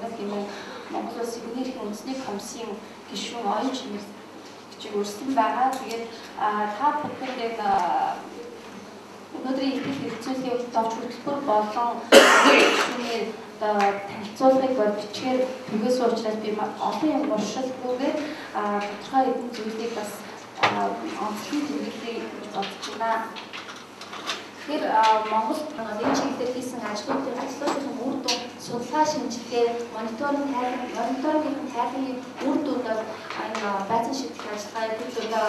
Монгол хэмээн Монгол Улсын хүний эрхийн үндэсний комиссийн гишүүн оюун чимэг бичиг өрсөн байгаа. Тэгээд та бүхэн яг өнөөдрийн ихтгэл хэрэгцээний удаач хөтөлбөр болон гишүүний танилцуулгыг бичгээр түгээс учраас би олон юм уншилгүйгээр тодорхой хэдэн зүйлийг бас онцлог хэрэглэе гэж бодож байна. Тэгэхээр Монгол энэ чиглэлээр хийсэн ажлуудын үр дүн судлаа шинжилгээ, мониторингийн тайлбарын үр дүнд энэ байцаан шийдэх ажиллагаа төлөвлөлөө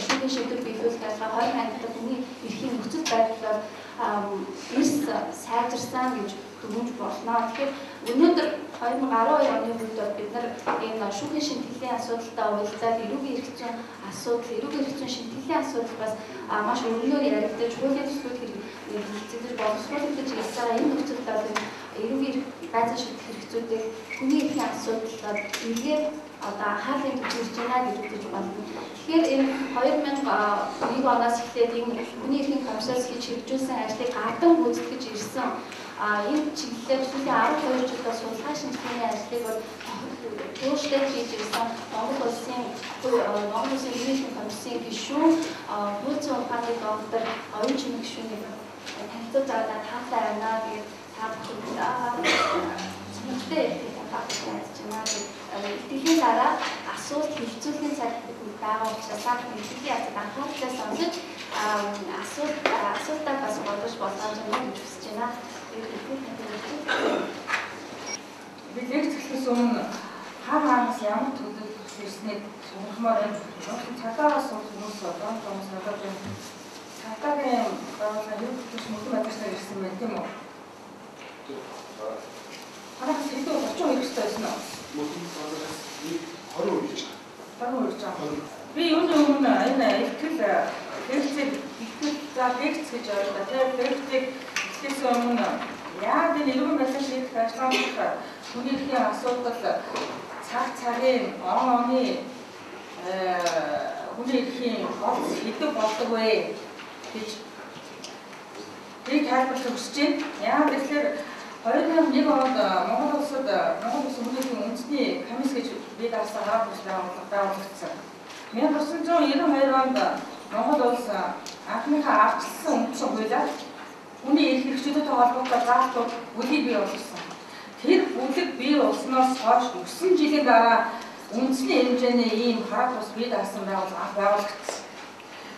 шийдвэр шийдвэр биелүүлэх ажиллагаа 20 ангилалд хүний эрхийн нөхцөл байдлаар эрс сайжирсан гэж дүгнэж болно. Тэгэхээр өнөөдөр 2012 оны үед бид нар энэ шүүхийн шинтгэлийн асуудалтай уялдаад эрүүгийн эрх зүйн асуудал, эрүүгийн эрх зүйн шинтгэлийн асуудал бас маш өргөнөөр яригдаж, хуулийн төслүүд хэрэгцээтэй боловсруулагдаж ирж байгаа энэ нөхцөлд эрүүгийн байцаан шийдэх хэрэгцүүдийг хүний эрхийн асуудлаар эргээд анхаарлын төвшөрж байна гэж үзэж байна. Тэгэхээр энэ 2001 оноос эхлээд энэ хүний эрхийн комиссараас хийж хэрэгжүүлсэн ажлыг гаддан гүйцэтгэж ирсэн энэ чиглэлээр сүүлийн 12 жилдээ судалгаа шинжилгээний ажлыг өөрчлөлт хийж ирсэн Монгол Улсын хүний эрхийн комиссийн гишүүн хуулийн ухааны доктор оюун чимэг гишүүнийг танилцуулж байгаадаа таатай байна. Тэгээд та бүхэнд сонирхолтой хэлж байна. Итгэлийн дараа асуулт хилцүүлгийн цаг байгаа учраас та бүхэн итгэлийн яцад анхааралтай сонсож асуултаа бас бодож болгож байна гэж хүсэж байна. Би лекц эхлэхээс өмнө хаанаас ямар төлөвлөлт ирснийг сонирхмоор байна. Цагдаагаас хүмүүс одоо хүмүүс надад энэ цагдаагийн байгууллагын хэрэглэгч мөнгө байдлаар ирсэн байх тийм үү? Хаанаас илүү 30 хэрэгцээ байсан уу? Мөнгө байгууллагаас 20 үрж байгаа. 20 үрж байгаа. Би юуны өмнө энэ ихтгэл лекцийг лекц гэж ойлгоо. Тэгээд лекцийг ихээс өмнө яг энэ эрүүгийн байдлаар шийдэх ажиллагаанд хүний эрхийн асуудал цагийн оны хүний эрхийн гол хэдэв болдог вэ гэж би тайлбарлах хүсэж байна. Яг тэгэхээр 2001 онд Монгол Улсын хүний эрхийн үндэсний комисс гэж би даасан гараад байгуулагдсан. 1992 онд Монгол Улс анхныхаа ардчилсан үндсэн хуулиар хүний эрх хэрэгжүүлэлттэй холбоотой заалтууд бүлгийг бий болгосон. Тэр бүлэг бий болсноос хойш 9 жилийн дараа үндэсний хэмжээний ийм хараа тус бий даасан байгуулагдсан.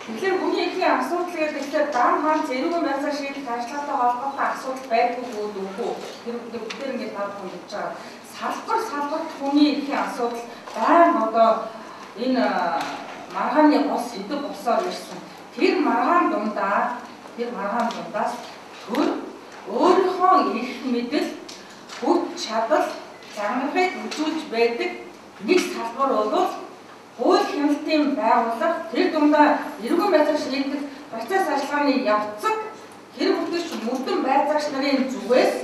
Тэгэхээр хүний эрхийн асуудал гэдэг дан хаан зэрүүгийн байдлаар шийдэх ажиллагаатай холбоотой асуудал байдгүй үгүй. Тэр бүгдээр ингэж таахгүй гэж байгаа. Салбарт хүний эрхийн асуудал байнга одоо энэ маргааны бос идэв босоор ирсэн. Тэр маргаан дундаас төр өөрийнхөө эрх мэдэл, хүч чадал, чанарыг үзүүлж байдаг нэг салбар бол хууль хяналтын байгууллага тэр дундаа эрүүгийн байцааг шийдэх процесс ажиллагааны явцад хэрэг бүтээгч мөрдөн байцаагч нарын зүгээс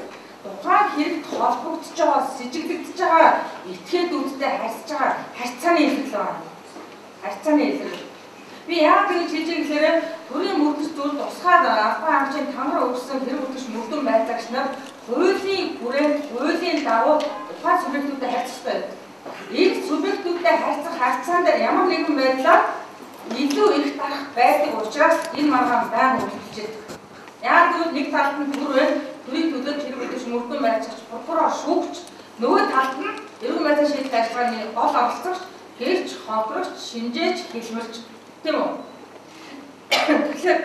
тухайн хэрэгт холбогдож байгаа, сэжиглэгдэж байгаа этгээдүүдтэй харьцаж байгаа харьцааны илэрлэл байна. Харьцааны илэрлэл. Би яг гэж хэлж байгаа төрийн мөрдөс зүйл тусгаад албан хаагчийн тамраа өгсөн хэрэг бүтээгч мөрдөн байцаагч нар хуулийн хүрээнд хуулийн дагуу тухайн субъектүүдэд харьцах хэрэгтэй. Энэ субъектүүдэд харьцах харьцаан дээр ямар нэгэн байдлаар илүү их дарах байдаг учраас энэ маргаан байнга үйлчилдэг. Яг тэгвэл нэг талд нь төрийн төлөөд хэрэг бүтээгч мөрдөн байцаагч прокурор шүүгч нөгөө талд нь эрүүгийн байцааг шийдэх ажиллагааны гол оролцогч гэрч, ховрогч, шинжээч, хэлмэрч тийм үү? Тэгэхээр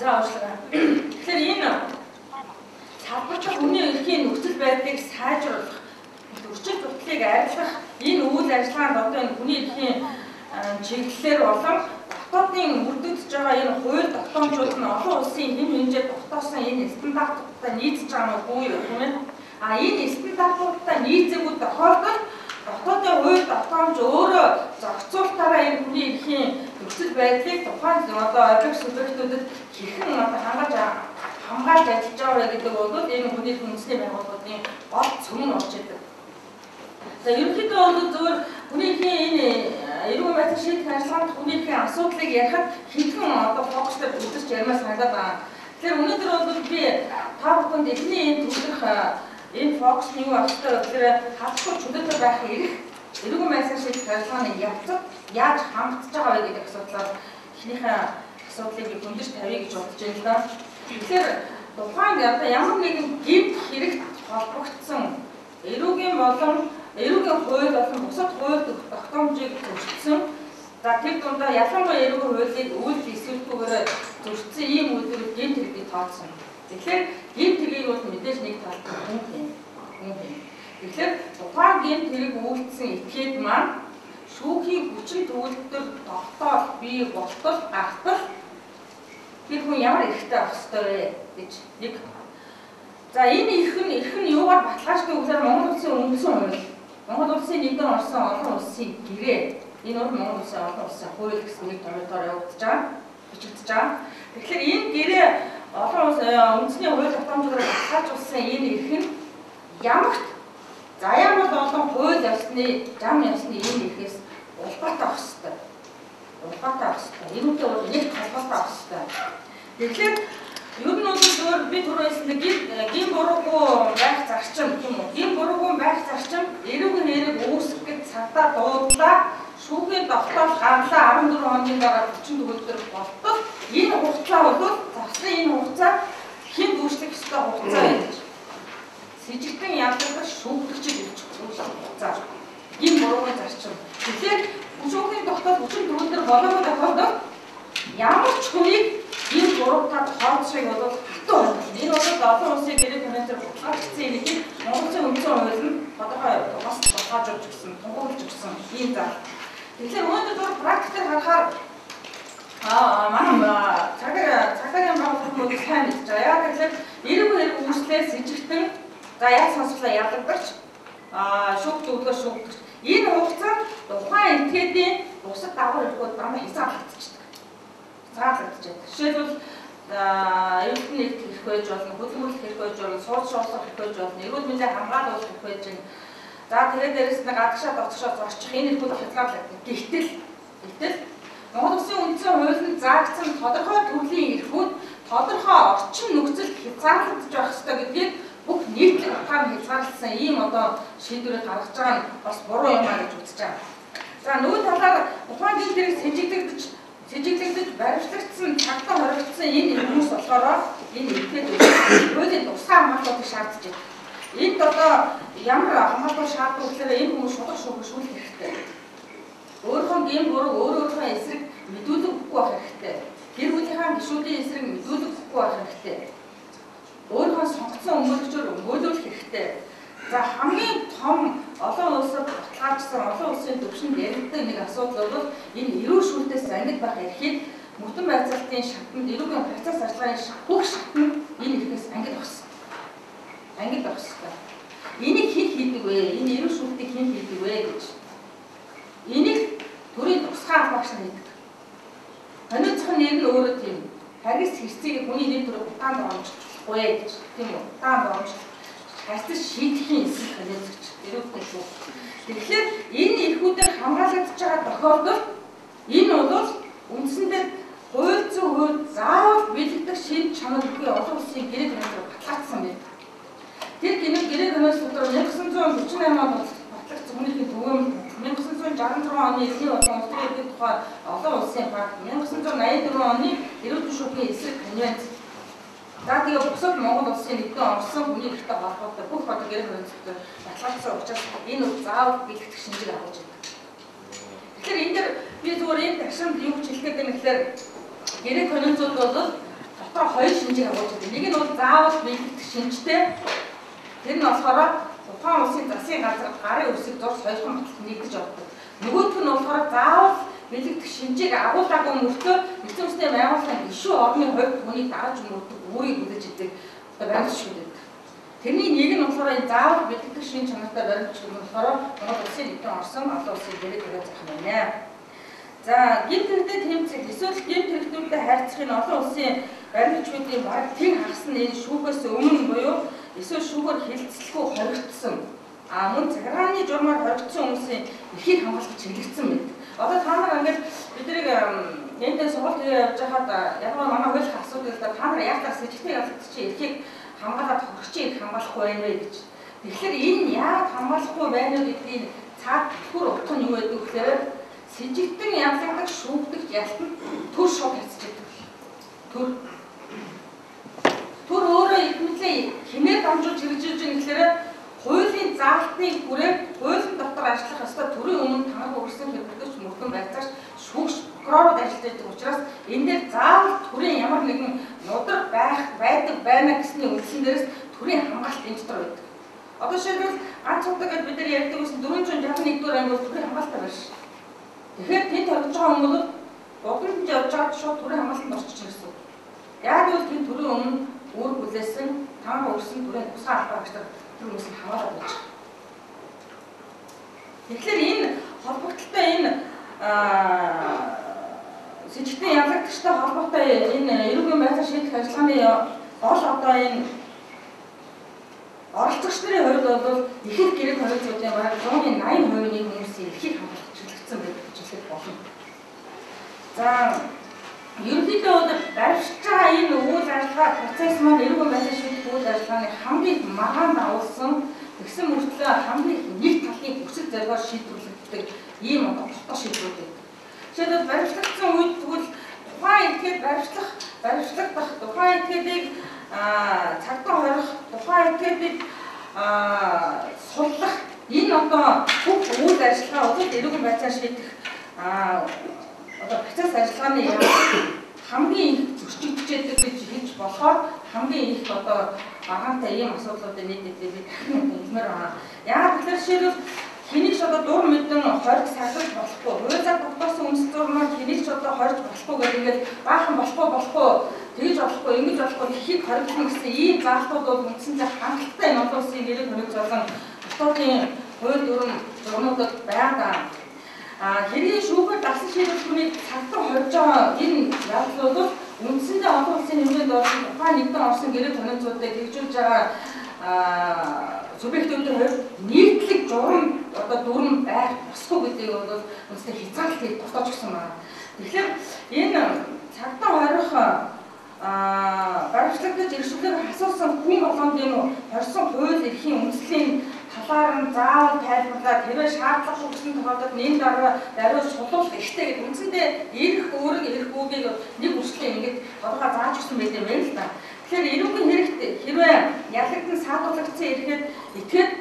Тэгэхээр энэ салбарт хүний эрхийн нөхцөл байдлыг сайжруулах, өрчил бүртлийг арилгах энэ үйл ажиллагаанд одоо энэ хүний эрхийн чиглэлээр болон дотоодын бүрдэгдэж байгаа энэ хууль тогтоомжууд нь олон улсын хэм хэмжээнд тогтоосон энэ стандартуудтай нийцэж байгаа нь үгүй юу тийм ээ? Энэ стандартуудтай нийцээгүй тохиолдолд дотоодын хууль тогтоомж өөрөө зохицуулалтаараа энэ хүний эрхийн нөхцөл байдлыг тухайн одоо объект субъектүүдэд хэрхэн одоо хамгаалж ажиллаж байгаа вэ гэдэг бол энэ хүний эрхийн үндэсний байгууллагын гол цөм нь болж байдаг. За ерөнхийдөө бол зөвхөн хүнийхээ энэ эрүүл байдлыг шийдэх ажиллагаанд хүнийхээ асуудлыг ярихад хэдхэн одоо фокустай үзэж ярмаас санагдаад байгаа. Тэгэхээр өнөөдөр бол би та бүхэнд эхний энэ төвлөрөх энэ фокус нь юу байх вэ гэхээр хадгалж чөлөөтэй байх эрх эрүүл байдлыг шийдэх ажиллагааны явцад яаж хангагдж байгаа вэ гэдэг асуудлаар эхнийхээ асуудлыг хүндэж тавья гэж бодож байна л да. Тэгэхээр тухайн одоо ямар нэгэн гэмт хэрэгт холбогдсон эрүүгийн болон эрүүгийн хууль болон бусад хууль тогтоомжийг зөрчсөн. За тэр дундаа ялангуяа эрүүгийн хуулийг үйл эсвэлгүйгээр зөрчсөн ийм үйлдвэрүүд гэмт хэрэгийг тооцсон. Тэгэхээр гэмт хэргийг бол мэдээж нэг талд хүн юм. Тэгэхээр тухайн гэмт хэрэг үйлдсэн этгээд маань шүүхийн хүчин төвлөлтөөр тогтоол бий болтол гартал тэр хүн ямар эрхтэй авах ёстой вэ гэж нэг. За энэ эрх нь юугаар баталгааждаг вэ гэхээр Монгол улсын үндсэн хууль. Монгол улсын нэгдэн орсон олон улсын гэрээ. Энэ бол Монгол улсын олон улсын хууль гэсэн нэг томьёолоор явагдаж байгаа, бичигдэж байгаа. Тэгэхээр энэ гэрээ олон улсын үндэсний хууль тогтоомжоор баталгаажуулсан энэ эрх нь ямагт заяа бол олон хууль ёсны, зам ёсны энэ эрхээс улбаатай авах ёстой. Улбаатай авах ёстой. Энүүтэй бол нэг холбоотой авах ёстой. Тэгэхээр ер нь бол зөвөр би түрүүнээс гин буруугүй байх зарчим юм уу? Гин буруугүй байх зарчим эрүүгийн хэрэг үүсгэх гэж цагдаа дуудлаа шүүхийн тогтоол гарлаа 14 хоногийн дараа 40 төгөлдөр болтол энэ хугацаа бол засгийн энэ хугацаа хэн дүүшлэх ёстой хугацаа гэж сэжигтэн ялгах шүүгдэгчид гэж хугацаа. Гин буруугүй зарчим. Тэгэхээр шүүхийн тогтоол 40 төгөлдөр болоогүй тохиолдолд ямар ч хүнийг энэ гуравтад хооцохыг бол хатуу байна. Энэ бол олон улсын гэрээ конвенцээр баталгаажсан юм ийм Монголын үндсэн хууль нь тодорхой бас баталгаажуулж өгсөн, тунхаглаж өгсөн ийм зал. Тэгэхээр өнөөдөр практикээр харахаар манай цагаагийн байгууллагууд сайн мэдж байгаа. Яг тэгэхээр эрүүл хэрэг үүслээ сэжигтэн за яг сонсголоо ялагдарч шүүгдэгч энэ хугацаанд тухайн этгээдийн бусад дагавар өргөд дандаа хязгаарлагдчихдаг. Жишээлбэл эрүүл нэгт хэрэг байж болно, хөдөлмөрлөх хэрэг байж болно, сууц шоолох хэрэг байж болно, эрүүл мэндийг хамгаалуулах хэрэг байж байна. За тэгээд дээрэс нь гадагшаа доцгошоо зорчих энэ хэрэгүүд хязгаарлагддаг. Гэвтэл Монгол Улсын үндсэн хуулинд заагдсан тодорхой төрлийн эрхүүд тодорхой орчин нөхцөлд хязгаарлагдж байх ёстой гэдгийг бүх нийтлэг ухаан хязгаарласан ийм одоо шийдвэрийг гаргаж байгаа нь бас буруу юм аа гэж үзэж байгаа. За нөгөө талаар ухаан гэмт хэрэг сэжиглэгдэж баримтлагдсан цагтаа хоригдсан энэ хүмүүс болохоор энэ этгээд хуулийн тусгай хамгаалалтыг шаардж байна. Энд одоо ямар хамгаалалт шаарддаг гэхээр энэ хүмүүс шүүх хэрэгтэй. Өөрийнхөө гэм буруу өөрийнхөө эсрэг мэдүүлэг өгөхгүй байх хэрэгтэй. Гэр бүлийнхаа гишүүдийн эсрэг мэдүүлэг өгөхгүй байх хэрэгтэй. Өөрийнхөө сонгоцсон өмгөөлөгчөөр өмгөөлөх хэрэгтэй. За хамгийн том олон улсад баталгаажсан олон улсын төвшөнд яригддаг нэг асуудал бол энэ эрүүл шүүлтээс ангид байх эрхийг мөрдөн байцаалтын шатнд эрүүгийн процесс ажиллагааны бүх шатнд энэ эрхээс ангид багсан. Ангид багсан. Энийг хэн хийдэг вэ? Энэ эрүүл шүүлтийг хэн хийдэг вэ гэж. Энийг төрийн тусгай хамгаалагч нь хийдэг. Ханиуцах нэр нь өөрөө тийм. Харгас хэрцгийг хүний нэг төрөг утаанд оромжлохгүй гэж. Тийм үү? Утаанд оромжлох. Харьцаж шийдэхийн эсрэг ханиуцагч эрүүтэй шүү. Тэгэхээр энэ эрхүүдээр хамгаалагдж байгаа тохиолдолд энэ бол үндсэндээ хууль зүйн хувьд заавал бэлэгдэх шийд чанар бүхий олон улсын гэрээ конвенцээр баталгаажсан байна. Тэр гэрээ конвенц дотор 1948 онд батлагдсан хүнийхээ төвөм 1966 оны Эзний болон улс төрийн тухай олон улсын баг 1984 оны эрүүл шүүхийн эсрэг конвенц. За тэгээ бусад Монгол улсын нэгдэн орсон хүний эрхтэй холбоотой бүх одоо гэрээ конвенцээр баталгаажсан учраас энэ үл заавал бэлтгэх шинжийг агуулж байдаг. Тэгэхээр энэ дээр би зүгээр энэ ташинд юу гэж хэлэх гэдэг нь гэхээр гэрээ конвенцууд бол дотор хоёр шинжийг агуулж байдаг. Нэг нь бол заавал бэлтгэх шинжтэй. Тэр нь болохоор тухайн улсын засгийн газар гарын үсэг зур соёлхон баталт нэгдэж авдаг. Нөгөөх нь болохоор заавал бэлэгдэх шинжийг агуулгаагүй мөртөө эцэг үстэй байгууллагын гишүүн орны хувьд түүнийг дагаж мөрдөг үүрийг хүлээж идэг баримтчилж байдаг. Тэрний нэг нь болохоор энэ заавал бэлэгдэх шинж чанартай баримтчилж болохоор Монгол улсын нэгдэн орсон олон улсын гэрээ зах юм байна. За гэмт хэрэгтэй тэмцэх эсвэл гэмт хэрэгтүүдэд харьцах энэ олон улсын баримтчуудын баг тэн хагас нь энэ шүүхээс өмнө буюу эсвэл шүүгээр хилцэлгүй хоригдсон мөн захиргааны журмаар хоригдсон хүмүүсийн эрхийг хамгаалах чиглэгдсэн мэд. Одоо та нар ингээд биднийг эндээ сургалт хийгээ явж байхад яг нь манай хууль асуудал л да та нар яагаад сэжигтэй ялгагдчих эрхийг хамгаалаад хоригчийг хамгаалахгүй байна вэ гэж. Тэгэхээр энэ яагаад хамгаалахгүй байна вэ гэдгийг цаад түр утга нь юу байдаг вэ гэхээр сэжигтэн ялгагдах шүүгдэх ялтанд төр шууд харьцдаг. Төр өөрөө ихэнхдээ хинээр дамжуулж хэрэгжүүлж байгаа гэхээр хуулийн заалтыг хүрээ хуулийн дотор ажиллах ёстой төрийн өмнө танах өргөсөн хэрэглэгч мөрдөн байцаагч шүүгч прокурорууд ажиллаж байгаа учраас энэ дээр заавал төрийн ямар нэгэн нудраг байдаг байна гэсний үндсэн дээрээс төрийн хамгаалалт энэ дотор байдаг. Одоо жишээлбэл ганц удаа гэж бид нар ярьдаг гэсэн 461 дугаар анги бол төрийн хамгаалалтаа байна шүү. Тэгэхээр тэнд тогтож байгаа хүмүүс бодолд явж байгаа шууд төрийн хамгаалтанд орчих гэсэн. Яг л тийм төрийн өмнө үүр бүлээсэн танах өргөсөн төрийн тусгай албаагчдад хүмүүсийг хамгаалаад байж байгаа. Тэгэхээр энэ холбогдолтой энэ сэжигтэн ялгагдагчтай холбоотой энэ эрүүгийн байдлаар шийдэх ажиллагааны гол одоо энэ оролцогч нарын хувьд бол ихэнх гэрэг хоригдлуудын бараг 80% хүмүүсийн эрхийг хамгаалах чиглэгдсэн байдаг гэж хэлэх болно. За ерөнхийдөө барьж байгаа энэ үйл ажиллагаа процесс маань эрүүгийн байдлаар шийдэх үйл ажиллагааны хамгийн магаан дагуулсан тэгсэн мөртлөө хамгийн нэг талын бүсэл зорилгоор шийдвэрлэгддэг ийм дотор шийдвэрүүд байдаг. Жишээлбэл баримтлагдсан үед тэгвэл тухайн этгээд баримтлагдах тухайн этгээдийг цагдаа хорих тухайн этгээдийг суллах энэ одоо бүх үйл ажиллагаа улс эрүүгийн байдлаар шийдэх одоо процесс ажиллагааны хамгийн их зөрчигдөж байдаг гэж хэлж болохоор хамгийн их одоо багаантай ийм асуудлуудыг нийтдээ би дахин хэлмээр байна. Яагаад гэвэл жишээлбэл хэнийг ч одоо дур мэдэн хориг сахилж болохгүй. Хуйлаар тогтоосон үндэс зурмаар хэнийг ч одоо хориж болохгүй гэдэг ингээд баахан болохгүй тэгж болохгүй ингэж болохгүй гэхийг хоригдно гэсэн ийм заалтууд бол үндсэндээ хангалттай энэ олон улсын гэрэг хориг зовлон дотоодын хууль дүрм зурмуудад байгаа. Хэргийн шүүгээр дасан шийдвэрийг цагтаа хорж байгаа энэ явдлууд бол үндсэндээ олон улсын хэмжээнд орсон тухайн нэгдэн орсон гэрэг хоригцуудыг хэрэгжүүлж байгаа субъектүүдийн хувьд нийтлэг журам одоо дүрм байх босгүй гэдгийг бол үнэхээр хязгаарлалтыг тогтоож гисэн байна. Тэгэхээр энэ цагтаа хорих баримтлагдаж иршүүлээр асуусан хүн болгонд юм уу хорсон хууль эрхийн үндэслэлийн талаар нь заавал тайлбарлаад хэрвээ шаардлагагүй гэсэн тохиолдолд энэ даруй сулуулах ихтэй гэдэг үндсэндээ эрх үүргийг нэг үржлээ ингэж тодорхой зааж өгсөн байдаг юм байна л да. Тэгэхээр эрүүгийн хэрэгтэй хэрвээ ялагдсан саадуулагдсан эргээд итгэхэд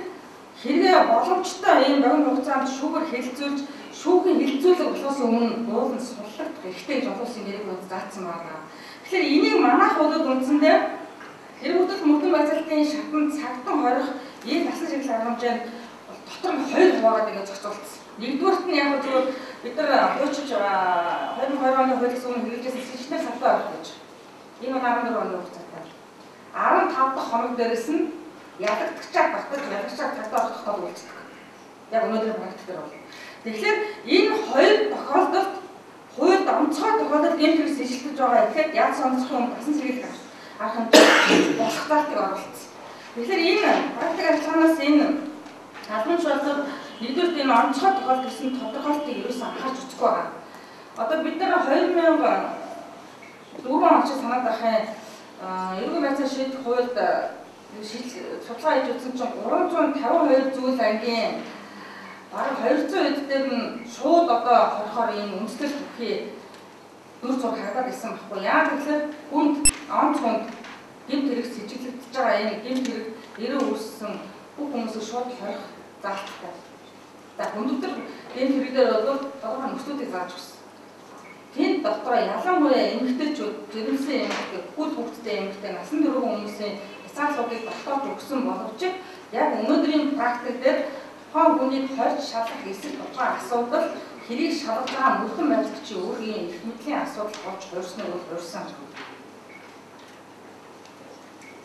хэрвээ боломжтой ийм богино хугацаанд шүүгээр хэлэлцүүлж шүүхийн хэлэлцүүлэг болохоос өмнө уулын суллагдах хэрэгтэй гэж олон улсын гэрэг хууль заасан байна. Тэгэхээр энийг манайх бол үндсэндээ хэрэгжүүлэлт мөрдөн байцаалтын шатанд цагтан хорих ийм насан чиглэл аргамжаанд дотор нь хоёр хуваагаад ингэ зохицуулсан. Нэгдүгээрт нь яг зөв бид нар хуучилж 2020 оны хууль гэсэн хэрэгжүүлсэн сэжигтнэр салтаа орох гэж. Энэ 14 оны хугацаатай. 15 дахь хоног дээрээс нь ялагдагчаар багтаж цагтаа орох тохиолдол үүсдэг. Яг өнөөдрийн практик дээр бол. Тэгэхээр энэ хоёр тохиолдолд хуульд онцгой тохиолдолд гэмт хэрэг сэжилтэж байгаа гэхэд яг сонцох юм басан сэргийлэх арга хэмжээ болох талтыг оруулсан. Тэгэхээр энэ практик ажиллагаанаас энэ албан шалгалт нэгдүгээр энэ онцгой тохиолдол гэсэн тодорхойлтыг ерөөсөө анхаарч үзэхгүй байгаа. Одоо бид нар 2004 он ч санаад байхын эрүүгийн байцаалт шийдэх хуульд судалгаа хийж үзсэн чинь 352 зүйл ангийн бараг 200 эд дээр нь шууд одоо хорхоор ийм үндэслэл бүхий дүр зураг харагдаад ирсэн байхгүй. Яагаад гэвэл хүнд онц хүнд гэмт хэрэг сэжиглэгдэж байгаа энэ гэмт хэрэг эрүү үүссэн бүх хүмүүсийг шууд хорих заалттай. За өнөөдөр гэмт хэрэг дээр бол тодорхой нөхцөлийг зааж өгсөн. Тэнд дотор ялангуяа эмэгтэйчүүд жирэмсэн эмэгтэй, хүүл хүүхдтэй эмэгтэй, насан турш хүмүүсийн хязгаарлалтыг тогтоож өгсөн боловч яг өнөөдрийн практик дээр тухайн хүнийг хорж шалгах эсрэг тодорхой асуудал хэрийг шалгаж байгаа мөрдөн байцаагчийн өөрийн эрх мэдлийн асуудал болж хуурсныг бол хуурсан.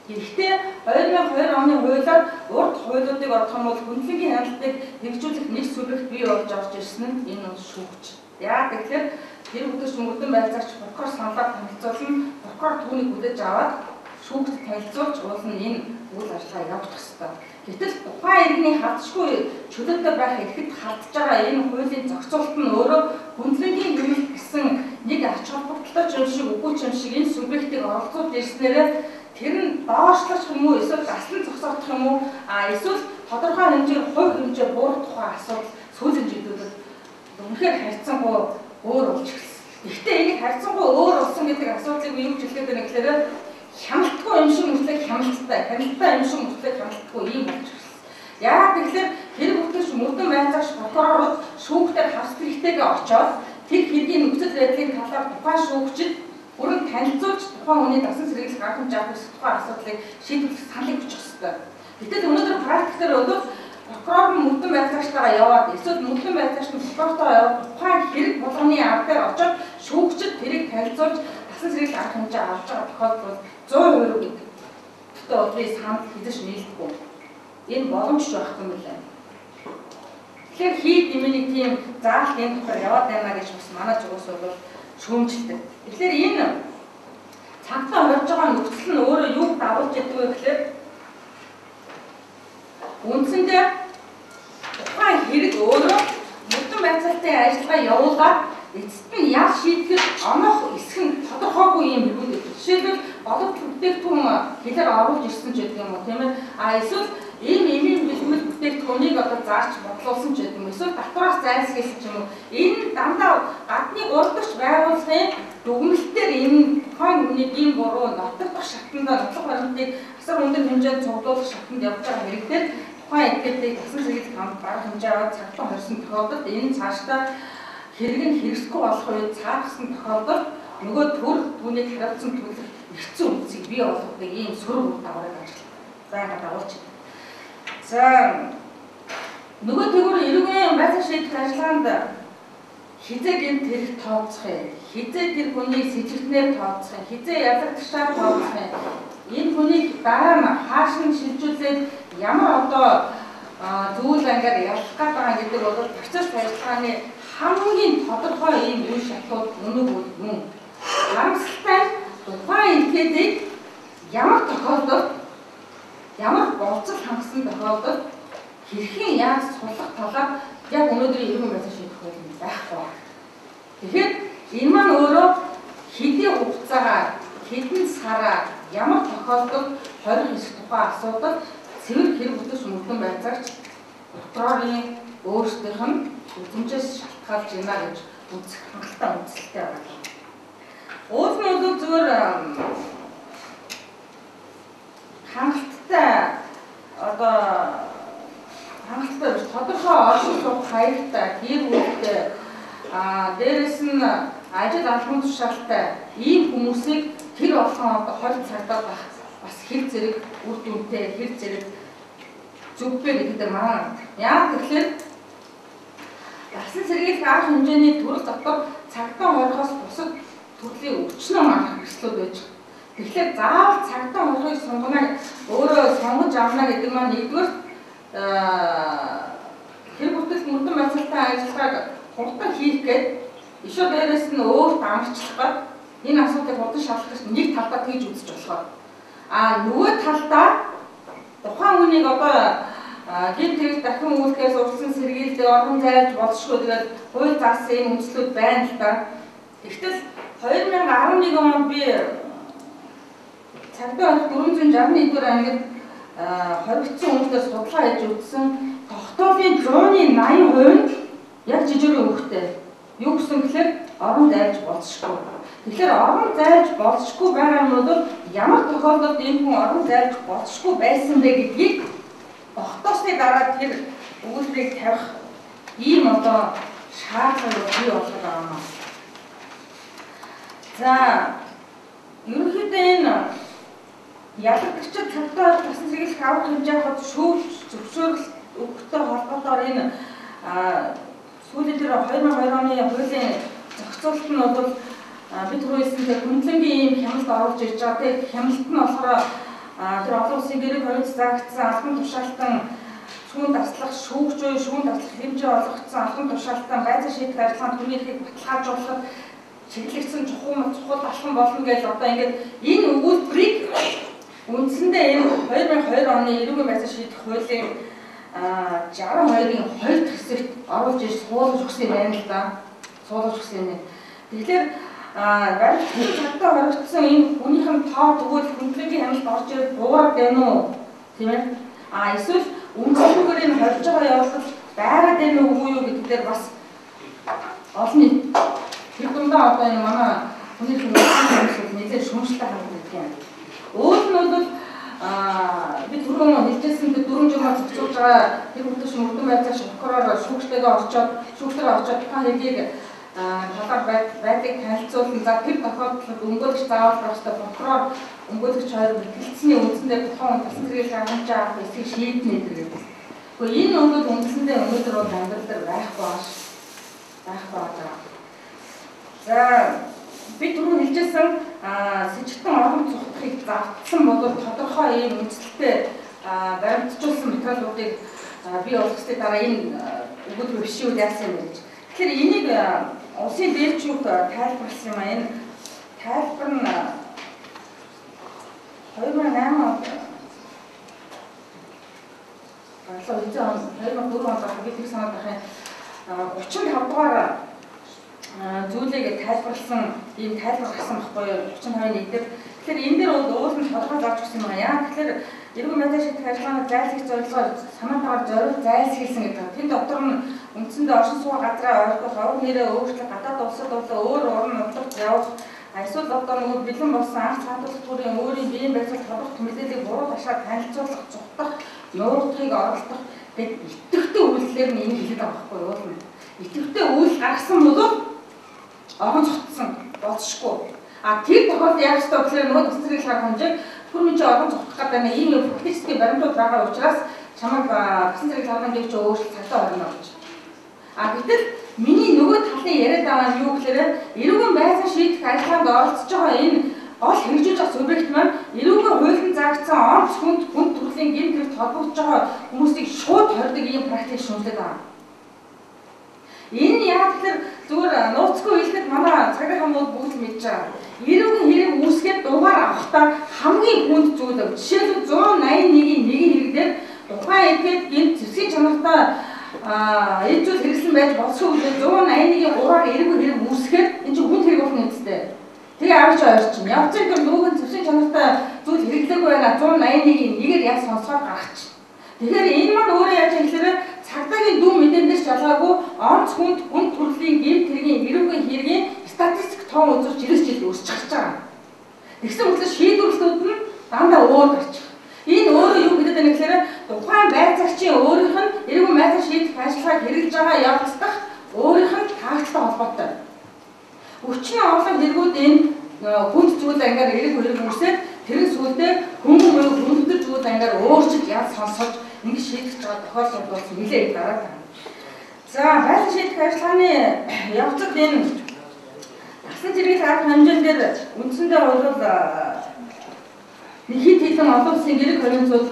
Гэхдээ 2002 оны хуулиар урд хуулиудыг орох нь бол хүндлэнгийн хяналтыг хэрэгжүүлэх нэг субъект бий болж орж ирсэн нь энэ бол шүүгч. Яа тэгэхээр тэр бүтэц мөрдөн байцаагч прокурор саналаар танилцуулна, прокурор түүнийг хүлээж аваад шүүгчд танилцуулж уулна энэ үйл ажиллагаа явуулах ёстой. Гэтэл тухайн иргэний хадшгүй чөлөөтэй байх ихэд хадж байгаа энэ хуулийн зохицуулалт нь өөрөө хүндлэнгийн хэмнэлт гэсэн нэг ач холбогдолтой юм шиг үгүй юм шиг энэ субъектыг оролцуулж ирснээр тэр нь доошлох юм уу эсвэл заслан зогсоох юм уу эсвэл тодорхой хэмжээгээр хувь хэмжээ буурах тухай асуудал сүүлийн жилүүдэд үнэхээр харьцангуй өөр болж ирсэн. Гэхдээ энэ харьцангуй өөр болсон гэдэг асуудлыг юу ч хэлээд байна гэхээр хямдтгүй юм шиг мөртлөө хямдтай, хямдтай юм шиг мөртлөө хямдтгүй юм болж ирсэн. Яагаад гэвэл хэрэг бүтээгч мөрдөн байцаагч прокурорууд шүүхтээр хавц хэрэгтэйгээ очоод тэр хэргийн нөхцөл байдлын талаар тухайн шүүгчид бүрэн танилцуулж тухайн хүний дасан сэргийлэх арга хэмжээ авах тухайн асуудлыг шийдвэрлэх саналыг өгчих ёстой. Гэтэл өнөөдөр практикээр бол прокурор нь мөрдөн байцаагчтайгаа яваад эсвэл мөрдөн байцаагч нь прокурортойгоо яваад тухайн хэрэг болгоны арга дээр очоод шүүгчид тэрийг танилцуулж дасан сэргийлэх арга хэмжээ авч байгаа тохиолдол 100% гэдэг. Тэгтээ одоо санал хэзээ ч нийлдэхгүй. Энэ боломжч байхгүй юм лээ. Тэгэхээр хийд нэмийн тийм заалт энэ тухай яваад байна гэж бас манай зүгээс бол шүүмжилдэг. Тэгэхээр энэ цагтаа орж байгаа нөхцөл нь өөрөө юу дагуулж яддаг вэ гэхээр үндсэндээ тухайн хэрэг өөрөө мөрдөн байцаалтын ажиллагаа явуулаад эцэст нь яаж шийдэхэд онох эсэх нь тодорхойгүй юм бүгд. Жишээлбэл боловч бүтээгдэхүүн хэлээр оруулж ирсэн ч гэдэг юм уу тийм ээ. Эсвэл ийм бэлтгэл бүтээгдэхүүнийг одоо зааж бодлуулсан ч гэдэг юм. Эсвэл татвараас зайлсхийсэн ч юм уу. Энэ дандаа гадны урдагч байгууллагын дүгнэлтээр энэ тухайн хүнийг ийм буруу нотолдох шатндаа нотлох баримтыг асар өндөр хэмжээнд цуглуулах шатнд явж байгаа хэрэгтээ тухайн этгээдийг дасан сэргийлэх хамт барах хэмжээ аваад цагтаа хорьсон тохиолдолд энэ цаашдаа хэрэг нь хэрэгсэхгүй болох үед цаашсан тохиолдолд нөгөө төр түүнийг хариуцсан төлөх эрхцэн үнцийг бий болгодог ийм сөрөг үр дагаврыг байнга дагуулж байна. За нөгөө тэгвэр эрүүгийн байцаах шийдэх ажиллагаанд хизээ гэмт хэрэг тооцох юм, хизээ тэр хүний сэжигтнээр тооцох юм, хизээ ялагдагчаар тооцох юм. Энэ хүнийг дараа нь хааш нь шилжүүлээд ямар одоо зүйл ангаар явах гэдэг гэдэг бол процесс ажиллагааны хамгийн тодорхой ийм үе шатууд өнөг юм. Харамсалтай тухайн этгээдийг ямар тохиолдолд ямар болцол хангасан тохиолдолд хэрхэн яаж суллах талаар яг өнөөдрийн эрүүгийн байцаах шийдэх хууль байхгүй. Тэгэхээр энэ маань өөрөө хэдийн хугацаагаар, хэдэн сараар, ямар тохиолдолд хорих эсэх тухай асуудал цэвэр хэрэг бүтээгч мөрдөн байцаагч прокурорын өөрсдийнх нь үзмжээс шалтгаалж байна гэж үзэх хангалттай үндэслэлтэй байна. Уул нь бол зөвхөн хангалттай одоо хангалттай тодорхой оршин суух хаягтай, гэр бүлтэй дээрэс нь ажил албан тушаалтай ийм хүмүүсийг тэр олон одоо 20 цагтаа бас хэр зэрэг үр дүнтэй, хэр зэрэг зүгбэ гэдэг маань. Яа тэгэхээр дасан сэргийлэх арга хэмжээний төрөл дотор цагтаа хорихоос бусад төрлийн өвчнөө манах хэрэгслүүд байж байгаа. Тэгэхээр заавал цагтаа хорихыг сонгоно өөрөө сонгож авна гэдэг маань нэгдүгээр хэрэг бүтээгдэхүүн мөрдөн байцаалтын ажиллагааг хурдан хийх гээд ишүү дээрээс нь өөрт амарчлах энэ асуудлыг хурдан шалгах нэг талдаа тэгж үзэж болохоор нөгөө талдаа тухайн хүнийг одоо гэмт хэрэг дахин үйлдэлээс урьдчилан сэргийлдэг орон зайлж болшгүй тэгээд хууль заасан энэ үндслүүд байна л да. Тэгтэл 2011 онд би цагдаа 461-р ангид хоригдсан хүмүүстээс судалгаа хийж үзсэн. Тогтоолын 80% нь яг жижигхэн хүүхдэд юу гэсэн гэхээр орон зайлж болшгүй. Тэгэхээр орон зайлж болшгүй байгаа нь бол ямар тохиолдолд энэ хүн орон зайлж болшгүй байсан бэ гэдгийг тогтоосны дараа тэр үйлдвэрийг тавих ийм одоо шаардлага бий болох юм. За ерөнхийдөө энэ ялагдагчид цагтаа дасан сэргийлэх авах хэмжээ хад зөвшөөрөл өгөхтэй холбоотойгоор энэ сүүлийн тэр 2020 оны хуулийн зохицуулалт нь бол бид түрүүсэн тэр хөндлөнгийн ийм хяналт оруулж ирж байгаа. Тэр хяналт нь болохоор тэр олон улсын гэрэг хориг заагдсан албан тушаалтан шүүн таслах, шүүгч буюу шүүн таслах хэмжээ олгогдсон албан тушаалтан байцаах шийдэх ажиллагаанд хүний эрхийг баталгаажуулахад чиглэгдсэн чухал алхам болно гэж одоо ингээд энэ өгүүлбэрийг Үндсэндээ энэ 2002 оны эрүүгийн байцааг шийдэх хуулийн 62-ийн 2 дахь хэсэгт оруулж ирж суулгаж өгсөн юм байна л да. Суулгаж өгсөн юм. Тэгэхээр баримт цагдаа хоригдсон энэ хүнийхэн тоо тэгвэл хүндлэгийн хяналт орж ирээд буураад байна уу? Тийм ээ. Эсвэл үндсэндээр энэ хоригдж байгаа явдал байгаад байна уу үгүй юу гэдэг дээр бас олон нийт тэр дундаа одоо энэ манай хүнийхэн нэлээд шүүмжлэлтэй ханддаг юм. Өөр нь бол би түрүүн хэлжсэн тэр 4 журмаар зохицуулж байгаа тэр бүтэш мөрдөн байцаагч прокурор шүүгчтэйгээ очоод тухайн хэдийг талаар байдлыг танилцуулсан. За тэр тохиолдолд өмгөөлөгч заавал просто прокурор өмгөөлөгч хоёр бэлтгэцсний үндсэндээ тухайн тасан зэрэг хангаж авах эсрэг шийднэ гэдэг. Гэхдээ энэ бол үндсэндээ өнөөдөр бол амьдрал дээр байхгүй байна. За би түрүү хэлжсэн сэжигтэн орон цухтахыг завдсан бол тодорхой ийм үндэслэлтэй баримтжуулсан материалуудыг бий болгосны дараа энэ өгүүлбэр бишүүл яасан юм гэж. Тэгэхээр энийг улсын дээлчүүд тайлбарласан юм. Энэ тайлбар нь 2008 онд 2004 онд би тэр санаад байна. 35 дугаар зүйлийг тайлбарласан ийм тайлбар гарсан байхгүй юу 35-ны эдгээр. Тэгэхээр энэ дээр бол уул нь тодорхой зааж өгсөн юм аа. Тэгэхээр эрүүгийн байдлыг шийдэх ажиллагааны зайлсхийх зорилгоор санаатаагаар зориулж зайлсхийсэн гэдэг. Тэнд дотор нь үндсэндээ оршин суух газраа ойртох, орон нэрээ өөрчлөх, гадаад улсад бол өөр орон нутагт явах, эсвэл одоо нөгөө бэлэн болсон анх цаатуулах төрийн өөрийн биеийн байцаал тодорхой мэдээллийг буруу ташаад танилцуулах, зүгтах, нуугдахыг оролдох гэдэг идэвхтэй үйлдэлээр нь энэ хэлээд байгаа байхгүй юу? Идэвхтэй үйл гаргасан бол орон цогтсон болцшгүй. Тэр тохиолдолд яг ч тэгэхээр нөгөө цэцрийг харах хэмжээг түрүүн чи орон цогтох гэдэг ийм фактически баримтууд байгаа учраас чамайг цэцрийг харах хэмжээг өөрчлөлт цагдаа орно гэж. Гэтэл миний нөгөө талын яриад байгаа нь юу гэхээр эрүүгийн байцааг шийдэх ажиллагаанд оролцож байгаа энэ гол хэрэгжүүлж байгаа субъект маань эрүүгийн хуулийн заагдсан онц хүн төрлийн гэмт хэрэгт холбогдож байгаа хүмүүсийг шууд хордог ийм практик шүүмжлээд байгаа. Энэ яг тэгэхээр зүгээр нууцгүй хэлэхэд манай цагийн хамууд бүгд мэдж байгаа. Эрүүгийн хэрэг үүсгээд дугаар авахдаа хамгийн хүнд зүйл өв. Жишээлбэл 181-ийн 1 хэрэглээр тухайн этгээд гэмт зэвсгийн чанартай ээлжүүл хэрэгсэн байж болшгүй үлээ 181-ийн 3-аар эрүүгийн хэрэг үүсгээд энэ чинь хүнд хэрэг болох юм үстэй. Тэгээ авч ойрчин. Явцыг тэр нөгөөг зэвсгийн чанартай зүйл хэрэглээгүй байна 181-ийн 1-ээр яг сонсоод гаргач. Тэгэхээр энэ маань өөрөө яаж юм гэхээр цагдаагийн дүн мэдээлэлээс ялгаагүй онц хүн төрлийн гэмт хэргийн эрүүгийн хэргийн статистик тоон үзүүлж жил өсөж гарч байгаа. Тэгсэн мэт шийдвэрлэлүүд нь дандаа өөр гарч байгаа. Энэ өөрөө юу гэдэг вэ гэхээр тухайн байцаагчийн өөрийнх нь эрүүгийн байцааг шийдэх ажиллагааг хэрэгжиж байгаа явцдах өөрийнх нь таагцтай холбоотой. Өчнө олон хэрэгүүд энэ хүнд зүйл ангаар эрэг хэрэг үүсээд тэрэн сүлдээ хүндөр зүйл ангаар өөрчлөлт яд сонсож ингэ шийдэж байгаа тохиолдол бол нэлээд гараад байна. За байцааг шийдэх ажиллагааны явцад энэ насан зэргийг харах хэмжээнд үндсэндээ бол хэд хэдэн олон улсын гэрэг хонцол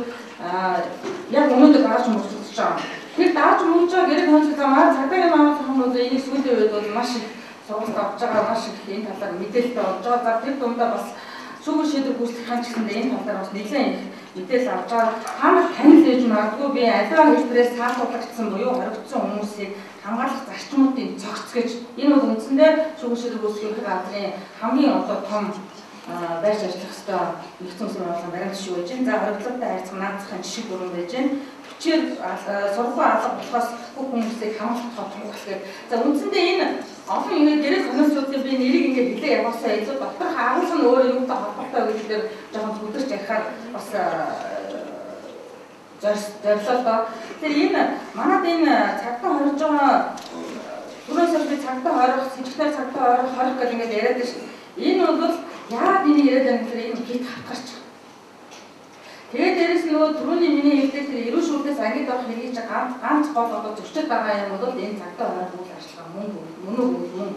яг өнөөдөр гарч мөрчлөж байгаа. Тэр дааж мөрж байгаа гэрэг хонцолоо цагдаагийн магадлал хүмүүс энийг сүүлийн үед бол маш их сургалт авч байгаа, маш их энэ талаар мэдээлэлтэй болж байгаа. За тэр дундаа бас шүүгэр шийдвэр гүйцэтгэх хаан ч гэсэндээ энэ талаар бас нэлээд их мэдээлэл авч байгаа. Хаанах танил ээж магадгүй би аливаа хэлбэрээс саатуулагдсан буюу хоригдсон хүмүүсийг хамгаалах зарчмуудын цогц гэж энэ бол үндсэндээ шүүгэр шийдвэр гүйцэтгэх газрын хамгийн одоо том байж ажиллах ёстой нэгэн улсын байгууллагын баримт шүү гэж. За хоригдлоотой харьцах наацхан жишг бүрэн байж байна. Хүчээр сургууль алга болохоос бүх хүмүүсийг хамгаалах тохиолдол гэхээр за үндсэндээ энэ олон ингэ гэрэл хонцлуудын би нэрийг ингэ хэлээ яваасаа илүү доторх агуулга нь өөрөө юутай холбоотой гэдгээр жоохон зүдэрч ярихаар бас зорилоо доо. Тэгэхээр энэ манад энэ цагдаа хорж байгаа түрүүсээс би цагдаа хорих, сэжигтээр цагдаа хорих гэж ингэ яриад байна шүү. Энэ бол яагаад энийг яриад байгаа гэхээр энэ хит хатгарч байгаа. Тэгээд дээрэс нөгөө түрүүний миний хэлдэг тэр эрүүл шүүхээс ангид авах хэрэгж ганц гол одоо зөрчил байгаа юм бол энэ цагдаа хорих үйл ажиллагаа мөн.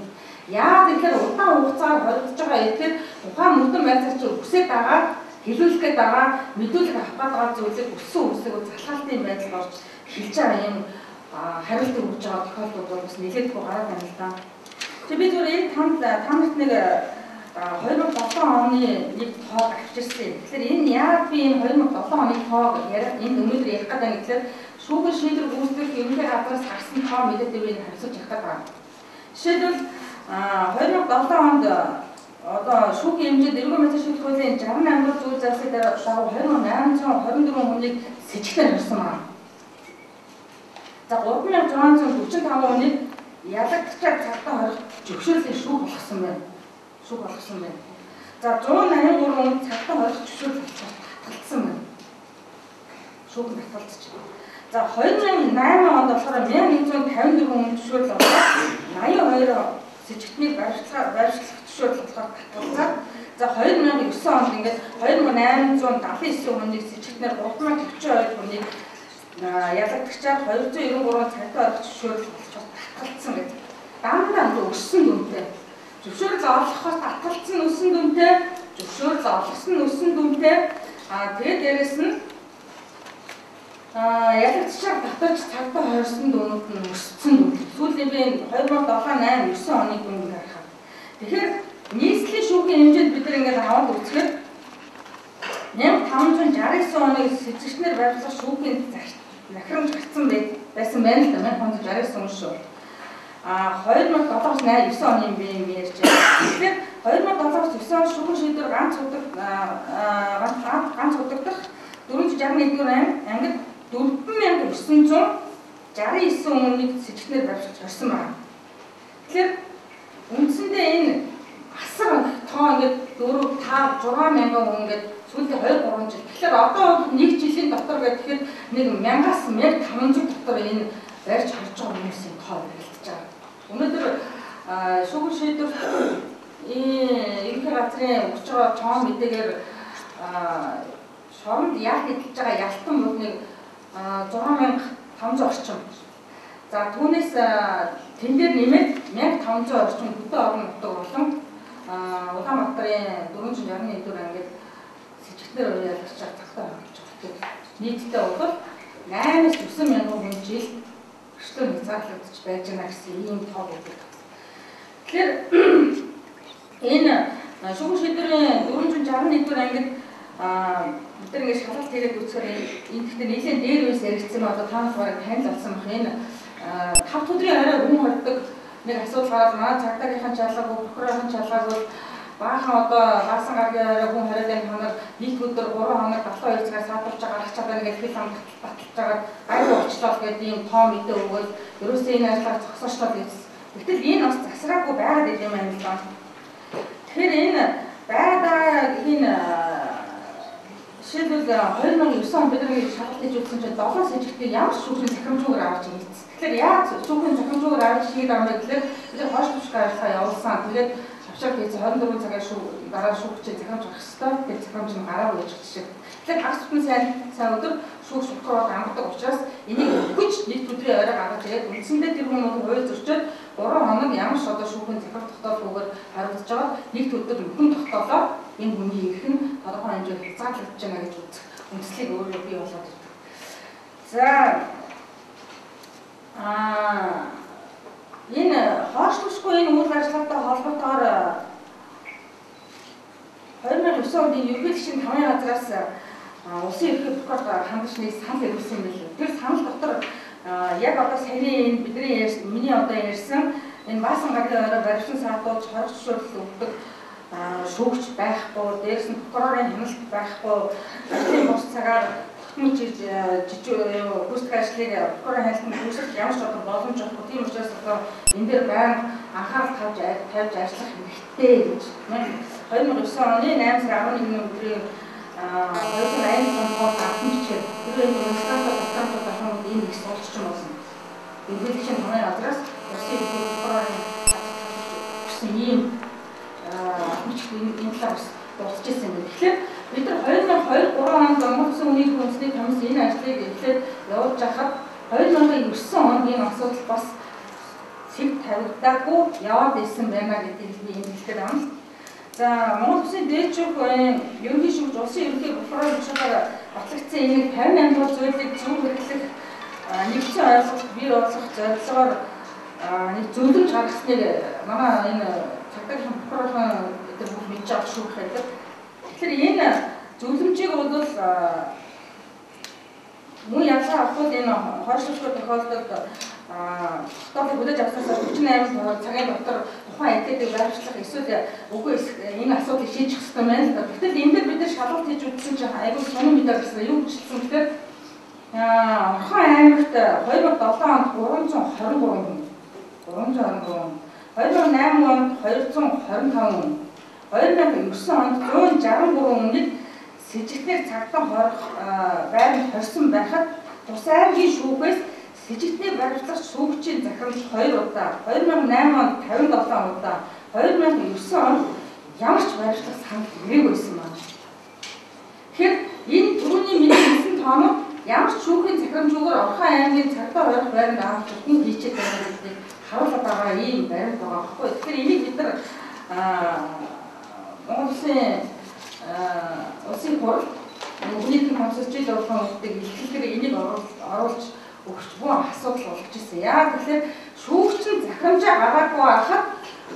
Яагаад гэхээр удаан хугацаар хоригдож байгаа эдгээр тухайн мөрдөн байцаагч үсээд байгаа хэлүүлэх гээд байгаа мэдүүлэг авах гээд байгаа зүйлийг өссөн үсэг залхаалтын байдал орж хэлж байгаа юм хариулт өгж байгаа тохиолдол бол бас нэлээдгүй гараад байна л да. Тэг би зүгээр энэ танарт нэг 2007 оны нэг тоог авчирсан. Тэгэхээр энэ яг би энэ 2007 оны тоог яриад энд өнөөдөр ярих гэдэг нь тэгэхээр шүүгэн шийдвэр гүйцэтгэх ерөнхий газраас гарсан тоо мэдээлэл би хариуцуулж явах гэдэг байна. Жишээлбэл 2007 онд одоо шүүхийн хэмжээнд эрүүл мэндийн шийдвэр хуулийн 68 дугаар зүйл зааслын дагуу 2824 хүнийг сэжигтээр харсан байна. За 3645 хүнийг ялагдчихаар цагтаа хорих зөвшөөрлийн шүүх болгосон байна. За 183 хүн цагтаа хорих зөвшөөрөл татгалцсан байна. Шүүх нь татгалцчих. За 2008 онд болохоор 1154 хүн зөвшөөрөл аваад 82 сэжигтнийг барьцлах зөвшөөрөл болохоор татгалзаад за 2009 онд ингээд 2879 хүнийг сэжигтнээр 3042 хүнийг ялагдагчаар 293 цагтаа орох зөвшөөрөл татгалцсан гэдэг. Дандаа өссөн дүнтэй. Зөвшөөрөл олгохоос татгалцсан өссөн дүнтэй, зөвшөөрөл олгосон өссөн дүнтэй. Тэгээд дээрэс нь ялагдагчаар татаж цагтаа хорьсон дүнүүд нь өссөн дүн. Сүүлийн би 2007, 8, 9 оны дүнг харах. Тэгэхээр нийслэлийн шүүхийн хэмжээнд бид нар ингээд аваад үзэхэд 1569 оны сэжигтнэр барьцлах шүүхийн захирамж гарсан байсан байна л да 1569 он шүү. 2007-аас 9 оны юм би ярьж байна. Тэгэхээр 2007-аас 9 он шүүхийн шийдвэр ганц удагдах 461 ангид 4969 хүнийг сэжигтнэр барьцлаж орсон байна. Тэгэхээр үндсэндээ энэ асар тоо ингээд 4 5 6000 хүн ингээд сүүлийн 2-3 жил. Тэгэхээр одоо нэг жилийн дотор гэхэд нэг 1000-1500 дотор энэ барьж харж байгаа хүмүүсийн тоо бэлтэж байгаа. Өнөөдөр шүүгэн шийдвэр ерөнхий газрын өгч байгаа тоо мэдээгээр шоронд яг эдэлж байгаа ялтан бүхнийг 6500 орчим. За түүнээс тэн дээр нэмээд 1500 орчим хөдөө орон нутаг болон Улаанбаатарын 461 дүр ангид сэжигтнэр ялгачаар цагтаа орж байгаа. Нийтдээ бол 8-9 мянган хүн жил өршлөө хязгаарлагдж байж байна гэсэн ийм тоо байдаг. Тэгэхээр энэ шүүгэн шийдвэрийн 461 дүр ангид бид нар ингэж шалгалт хийгээд үзэхээр энэ гэхдээ нэлээд дээр үес яригдсан одоо таанаас бараг танил болсон бах энэ 5 өдрийн арай хүн хордог нэг асуудал гараад манай цагдаагийнхан чалгаагүй, прокурорын чалгаагүй баахан одоо баасан гаргийн арай хүн хориодын хоног нийт өдөр 3 хоног 72 цагаар саатуулж байгаа гарч чадаа нэг хэл ам баталж байгаа гайд очлоо гэдэг ийм тоо мэдээ өгөөд ерөөсөө энэ ажлаа зогсоочлоо гэж. Гэтэл энэ бас засраагүй байгаад идэм юм л байна. Тэгэхээр энэ байгаад энэ жишээлбэл 2009 он бид нар шалгалт хийж үзсэн чинь 7 сэжигтийг ямар шүүхийн захирамжуугаар авч ирсэн. Тэгэхээр яаж шүүхийн захирамжуугаар авч хийгээд байгаа юм бэ гэхээр бид хойш төвшгөө ажиллагаа явуулсан. Тэгээд авчирд хийж 24 цагаар дараа шүүгчийн захирамж авах хэрэгтэй. Тэгээд захирамж нь гараагүй гэж жишээ. Тэгэхээр хагас бүтэн сайн өдөр шүүгч прокурор амгадаг учраас энийг өгч нэг өдрийн орой гаргаж ирээд үндсэндээ тэр хүмүүс хууль зөрчөөд 3 хоног ямар ч одоо шүүхийн захирал тогтоолгүйгээр хариуцж байгаа нэг өдөр нөхөн тогтоолоо энэ хүний их нь тодорхой хэмжээнд хязгаарлагдж байна гэж үзэх үндслийг өөрөө бий болгоод ирдэг. За энэ хоошлошгүй энэ үйл ажиллагаатай холбоотойгоор 2009 онд ерөнхий гишүүн 5 газраас улсын ерөнхий прокурор хандаж нэг санал өгсөн юм билээ. Тэр санал дотор яг одоо саяны бидний миний одоо ярьсан энэ баасан гаргийн орой барилсан саатууд хорих зөвшөөрөл өгдөг шүүгч байхгүй, дээрс нь прокурорын хяналт байхгүй, ажлын бус цагаар тогтмол гүйцэтгэх ажлыг прокурорын хяналтанд үүсгэх ямар ч одоо боломж байхгүй. Тийм учраас одоо энэ дээр байнга анхаарал тавьж ажиллах хэрэгтэй гэж 2009 оны 8 сарын 11-ний өдрийн 280 цамхаар гарсан бичгээр тэр энэ стандартаар татгалзах болсон ийм их суулчсан болсон. Ерөнхий гишүүн таны газраас улсын прокурорын гэсэн ийм энэ талаас дурсаж ирсэн юм. Тэгэхээр бид нар 2002-3 онд Монгол Улсын үнийн үндэсний комисс энэ ажлыг эхлээд явуулж байхад 2009 онд ийм асуудал бас цэг тавигдаагүй яваад ирсэн байна гэдгийг би энэ хэлэхэд байна. За Монгол Улсын дээдчүүх ерөнхий шүүгч улсын ерөнхий прокурорын тушаалаар батлагдсан энэ 58 дугаар зүйлийг зөв хэрэглэх нэгдсэн ойлголт бий болгох зорилгоор нэг зөвлөмж гаргасныг манай энэ цагдаагийн прокурорын бид нар мэдж байгаа шүү гэхэд. Тэгэхээр энэ зөвлөмжийг бол мөн ялгаа авахгүй энэ хойшлуулах тохиолдолд хотоодыг хүлээж авснаас 48 цагийн дотор тухайн этгээдийг байршлах эсвэл үгүй энэ асуудлыг шийдэх хэрэгтэй байна л да. Гэтэл энэ дээр бид нар шалгалт хийж үзсэн чинь айгүй сонир мэдээ гарсан. Юу гэжсэн гэхээр Орхон аймагт 2007 онд 323 хүн, 2008 онд 225 хүн, 2009 онд 163 хүнийг с ิจ гтээр цагдаа хорих байранд хорьсон байхад тус аймгийн шүүхээс с ิจ гтээ баримтлах шүүгчийн захирамж 2 удаа, 2008 онд 57 удаа, 2009 онд ямар ч баримтлах санал ирээгүй байсан байна. Тэгэхээр энэ түрүүний миний хэлсэн тоонууд ямар ч шүүхийн захирамжуугаар Орхон аймгийн цагдаа хорих байранд авах хүн хийчээд байгаа гэдгийг харуулж байгаа ийм баримт байгаа байхгүй. Тэгэхээр энийг бид нар Улсын хурал үнийхэн консорциумд орхон үүдэг илтгэхээр энийг оруулж өгч бүх асуудал болж ирсэн. Яа тэгэхээр шүүгчин захирамжаа гаргаагүй байхад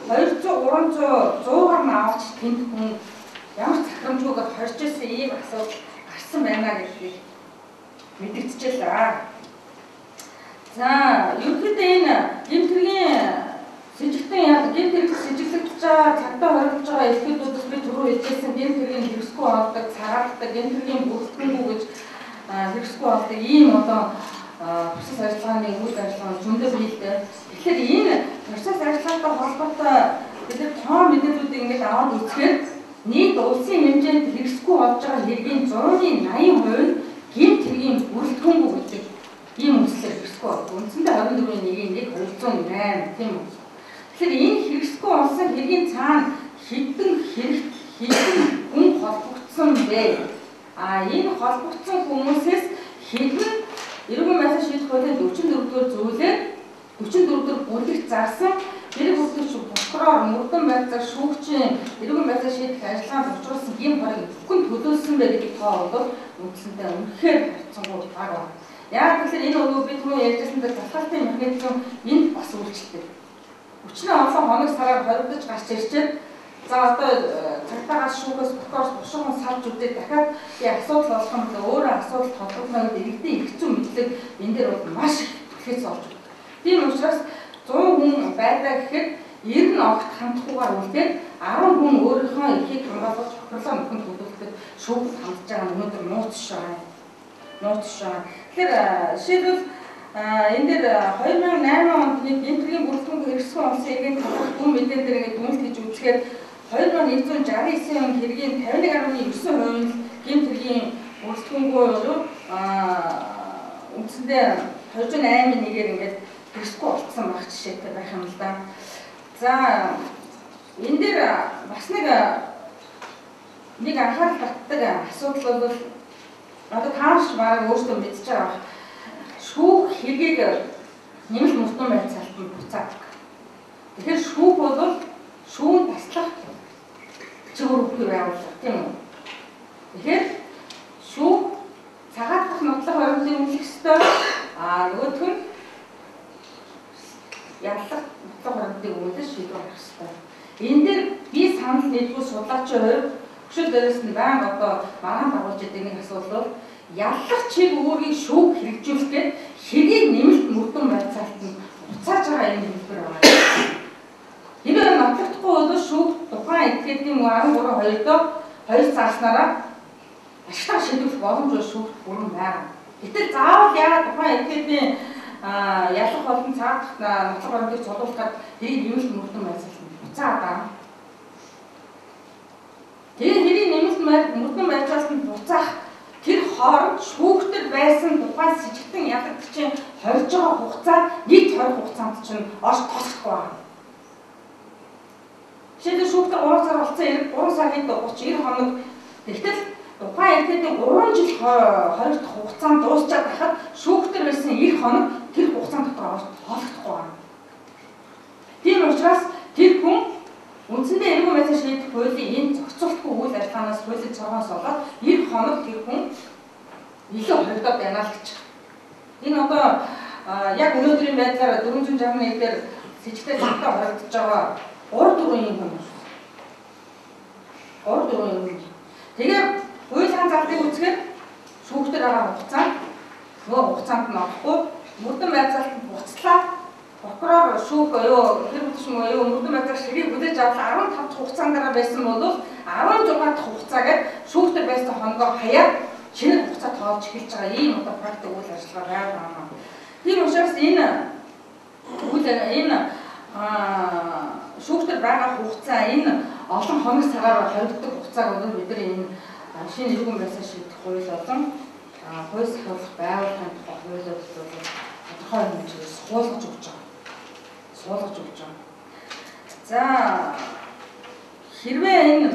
200 300 100-аар нь авч тэнд хүн ямар захирамжуугаар хорж ирсэн ийм асуудал гарсан байна гэдгийг мэдэгдчихлээ. За, ерөнхийдөө энэ гэмтэргийн гэмтэрэг сэжиглэгдэж байгаа цагдаа хоригдж байгаа элхүүдээс би түрүү хэлжсэн гэмтэргийн хэрэгсгүй болдог, цагаатдаг, гэмтэргийн бүрэлдэхүүнгүй гэж хэрэгсгүй болдог ийм одоо процесс ажиллагааны үйл ажиллагаа зөндөө биелдэг. Тэгэхээр энэ процесс ажиллагаатай холбоотой бид нар тоо мэдээллүүдийг ингэж аваад үзэхээр нийт улсын хэмжээнд хэрэгсгүй болж байгаа хэргийн 180% гэмтэргийн бүрэлдэхүүнгүй гэдэг ийм үндслээр хэрэгсгүй болдог. Үндсэндээ 24-ийн 1-208 тийм үү. Тэгэхээр энэ хэрэгсгүй болсон хэргийн цаана хэдэн хүн холбогдсон бэ? Энэ холбогдсон хүмүүсээс хэдэн эрүүл мэндийн шийдэх хуулийн 44-р зүйлээр 44-р бүлэгт зарсан хэрэг бүртгэгч прокурор мөрдөн байцаар шүүгчийн эрүүл мэндийн шийдэх ажиллагаанд орчуулсан гэм хориг бүхэн төлөөсөн бэ гэдэг тоо бол үндсэндээ үнэхээр харьцангуй бага. Яг тэгэхээр энэ өгөө би түрүү ярьжсэн дээр залхалтын механизм энд бас үйлчлдэг. Өчнөө олон хоног сараар хоригдож гарч ирчээд за одоо цагдаагаас шүүхээс прокурорс бушуухан салж үзээд дахиад би асуудал болох юм бол өөрөө асуудал тодорхойлно гэдэг иргэдийн хэрэгцүү мэдлэг энэ дээр бол маш их түлхээс олж өгдөг. Тийм учраас 100 хүн байдаг гэхэд 90 огт хандхуугаар үлдээд 10 хүн өөрийнхөө эрхийг хамгаалах прокурорлоо нөхөн төлөвлөлтөд шүүхд хандж байгаа нь өнөөдөр нууц шаа. Тэгэхээр жишээлбэл энэ дээр 2008 онд гэмтэргийн бүрэлдэхүүн хэрэгссэн улсын иргэн талах бүм мэдэн дээр ингээд дүнэлт хийж үзэхээр 2169 он хэргийн 51.9% гэмтэргийн бүрэлдэхүүнгүй үндсэндээ 208-ийн нэгээр ингээд хэрэгсгүй болцсон байх жишээтэй байх юм л да. За энэ дээр бас нэг анхаарал татдаг асуудал бол одоо тааш бараг өөртөө мэдчихэж байгаа. Шүүх хэргийг нэмэлт мөрдөн байцаалт нь буцаадаг. Тэгэхээр шүүх бол шүүн таслах чигээр үгүй байгууллага тийм үү? Тэгэхээр шүүх цагаатдах нотлох баримтыг үнэлэх ёстой. Нөгөөх нь яллах нотлох баримтыг үнэлж шийдвэр гаргах ёстой. Энэ дээр би санал нийлбэл судлаачийн хувьд хөшөл дээрээс нь байнга одоо маргаан дагуулж байгаа нэг асуудал бол яллах чиг үүргийг шүүх хэрэгжүүлэхэд хэргийг нэмэлт мөрдөн байцаалт нь буцааж байгаа юм хэлбэр байгаа. Энэ нотлохдохгүй бол шүүх тухайн этгээдийн 13-2-доо 2 цааснараа ашиглах шийдвэрлэх боломж шүүхт бүрэн байгаа. Гэтэл заавал яагаад тухайн этгээдийн яллах болон цаадах нотлох баримтыг цуглуулахад хэрийг нэмэлт мөрдөн байцаалт нь буцаад байгаа. Тэгээд хэрийг нэмэлт мөрдөн байцаалт нь буцаах тэр хооронд шүүхтэр байсан тухайн с ิจ гтэн ялагдчихын хорж байгаа хугацаа нэг хорих хугацаанд чинь орж тосохгүй байна. Жишээлбэл шүүхтэр 3 сар болсон 3 сарын 30-90 хоног тэгтэл тухайн этгээдийн 3 жил хорих хугацаанд дуусчаад байхад шүүхтэр байсан 90 хоног тэр хугацаанд дотор орж тоолохдохгүй байна. Тийм учраас тэр хүн үндсэндээ эрүүл мэндийн шийдэх хуулийн энэ зохицуултгүй үйл ажиллагаанаас хуулийн цоргоос болоод 90 хоног тэр хүн илүү хоригдоод байна л гэж. Энэ одоо яг өнөөдрийн байдлаар 461 дээр с ิจ гтээ цагдаа хоригдож байгаа 3-4 юм хүн. 4 жил 90 хоног. 90 хоног. Тэгэхээр шүүх цагаатдах нотлох баримтыг үнэлэх ёстой. Энэ 90 хоног 3-4 юм. Тэгээд хуулийн залтыг үзэхээр шүүхтэр байгаа хугацаа нөгөө хугацаанд нь орохгүй мөрдөн байцаалтанд буцлаа. Прокурор шүүх юу тэр үгшин юу мөрдөн байцаалт ширийг хүлээж авал 15 дахь хугацаанд дараа байсан бол 16 дахь хугацаагаар шүүхтэр байсан хоногоо хаяад шинэ хугацаа тоолж эхэлж байгаа ийм одоо практик үйл ажиллагаа байгаа юм. Тийм учраас энэ шүүхтэр байгаа хугацаа энэ олон хоног цагаар хоригддог хугацааг өнөө бид энэ шинэ иргэн байсаа шийдэх хууль болон хууль сахиулах байгууллагын тухай хуулиуд бол тодорхой хэмжээгээр суулгаж өгч байгаа. За хэрвээ энэ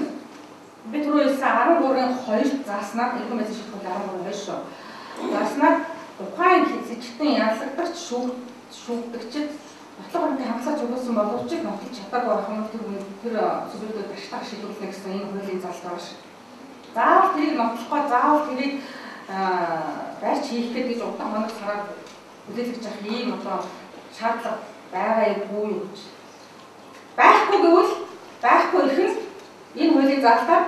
бид түрүү хэлсэн 13-ын 2-т зааснаар иргэн байсаа шийдэх хууль 13-ын 2 шүү. Зааснаар тухайн сэжигтэн ялагдагч шүүгдэгчид бодлого баримтын хангалттай зөвлөсөн боловч нотолж чадаагүй байх юм тэр зөвлөлтөд ашиглах шийдвэрлэнэ гэсэн энэ хуулийн залт байгаа шүү. Заавал тэрийг нотлохгүй заавал тэрийг барьж хийх гэж удаан хоног сараар хүлээлгэж явах ийм одоо шаардлага байгаа юу гэж. Байхгүй гэвэл байхгүй ихэн энэ хуулийн залтаар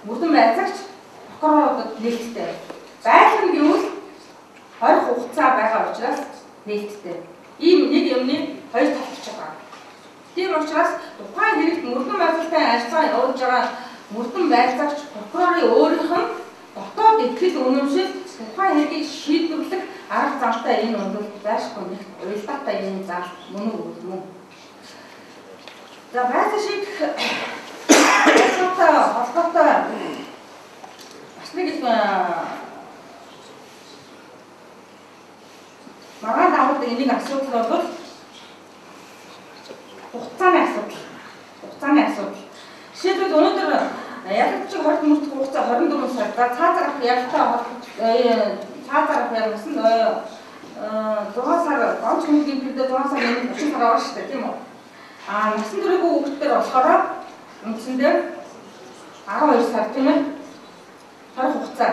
мөрдөн байцаагч прокуроруудад нээлттэй. Байх нь гэвэл 20 хугацаа байгаа учраас нээлттэй. Ийм нэг юмны хоёр талч байгаа. Тийм учраас тухайн хэрэгт мөрдөн байцаагтай ажиллагаа явуулж байгаа мөрдөн байцаагч прокурорын өөрийнх нь дотоод ихтгэл үнэмшил тухайн хэргийг шийдвэрлэх арга замтай энэ бол байшгүй нэг уялдаатай энэ зал мөн үү? За байцаа шийдэх холбоотой бас нэг маргаан даваад энийг асуудал бол хугацааны асуудал. Жишээлбэл өнөөдөр ялагдчих 20 мөрдөх хугацаа 24 сар. За цаазаар авах ялгаатай насан 6 сар онц хүмүүсийн period 6 сар өмнө 30 сар авах шүү дээ, тийм үү? Насан туршийн хүүхдээр болохоор үндсэндээ 12 сар тийм ээ. 20 хугацаа.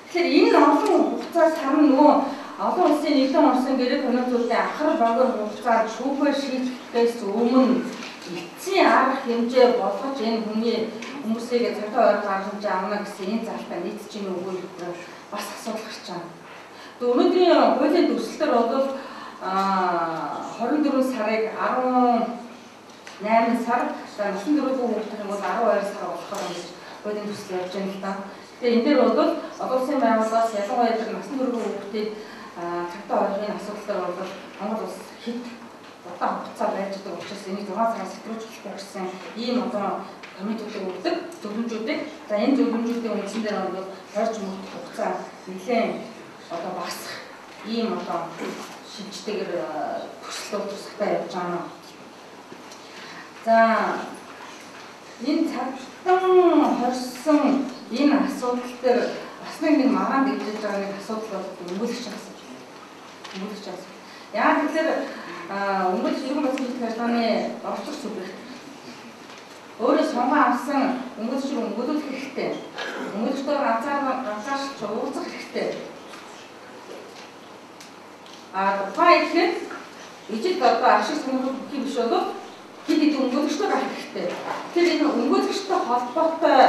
Тэгэхээр энэ олон хугацаа сар нөгөө олон улсын нийлэн орсон гэрээ конвенцуудын ахар богино хугацаанд шүүхээр шийдэхээс өмнө эцсийн арга хэмжээ болгож энэ хүмүүсийг цагдаа ойр арга хэмжээ авна гэсэн энэ залтаа нийцэж ийн үгүй бас асуудал гарч байгаа. Өнөөдрийн хуулийн төсөлтөр бол 24 сарыг 18 сар, за 94 хүүхдийн бол 12 сар болохоор хуулийн төсөл явж байгаа юм л да. Тэгэхээр энэ дээр бол олон улсын байгууллагаас ялангуяа насан турш хүүхдийн цагдаа ойрын асуудал бол Монгол улс хэд удаан хугацаа байж байгаа учраас энийг 6 сараас сэтгүүлж болох гэсэн ийм одоо комитетүүд өгдөг зөвлөмжүүдийг за энэ зөвлөмжүүдийн үндсэн дээр бол хорж мөрдөх хугацаа нэлээд одоо багасгах ийм одоо шинжтэйгээр төсөл тусахтай явж байгаа юм. За энэ цагтан хорсон энэ асуудал дээр бас нэг магаан дэвжиж байгаа нэг асуудал бол өмгөөлөгч асуудал. Яагаад гэвэл өмгөөлөгч иргэн байцаалт ажиллагааны орчуур субъект өөрөө сонгон авсан өмгөөлөгчийг өмгөөлөх хэрэгтэй. Өмгөөлөгчдөө ганцаарч уулзах хэрэгтэй. Тухайн ихэд ижил одоо ашиг сонирхол бүхий биш бол хэд хэдэн өмгөөлөгчдөө гарах хэрэгтэй. Тэгэхээр энэ өмгөөлөгчтэй холбоотой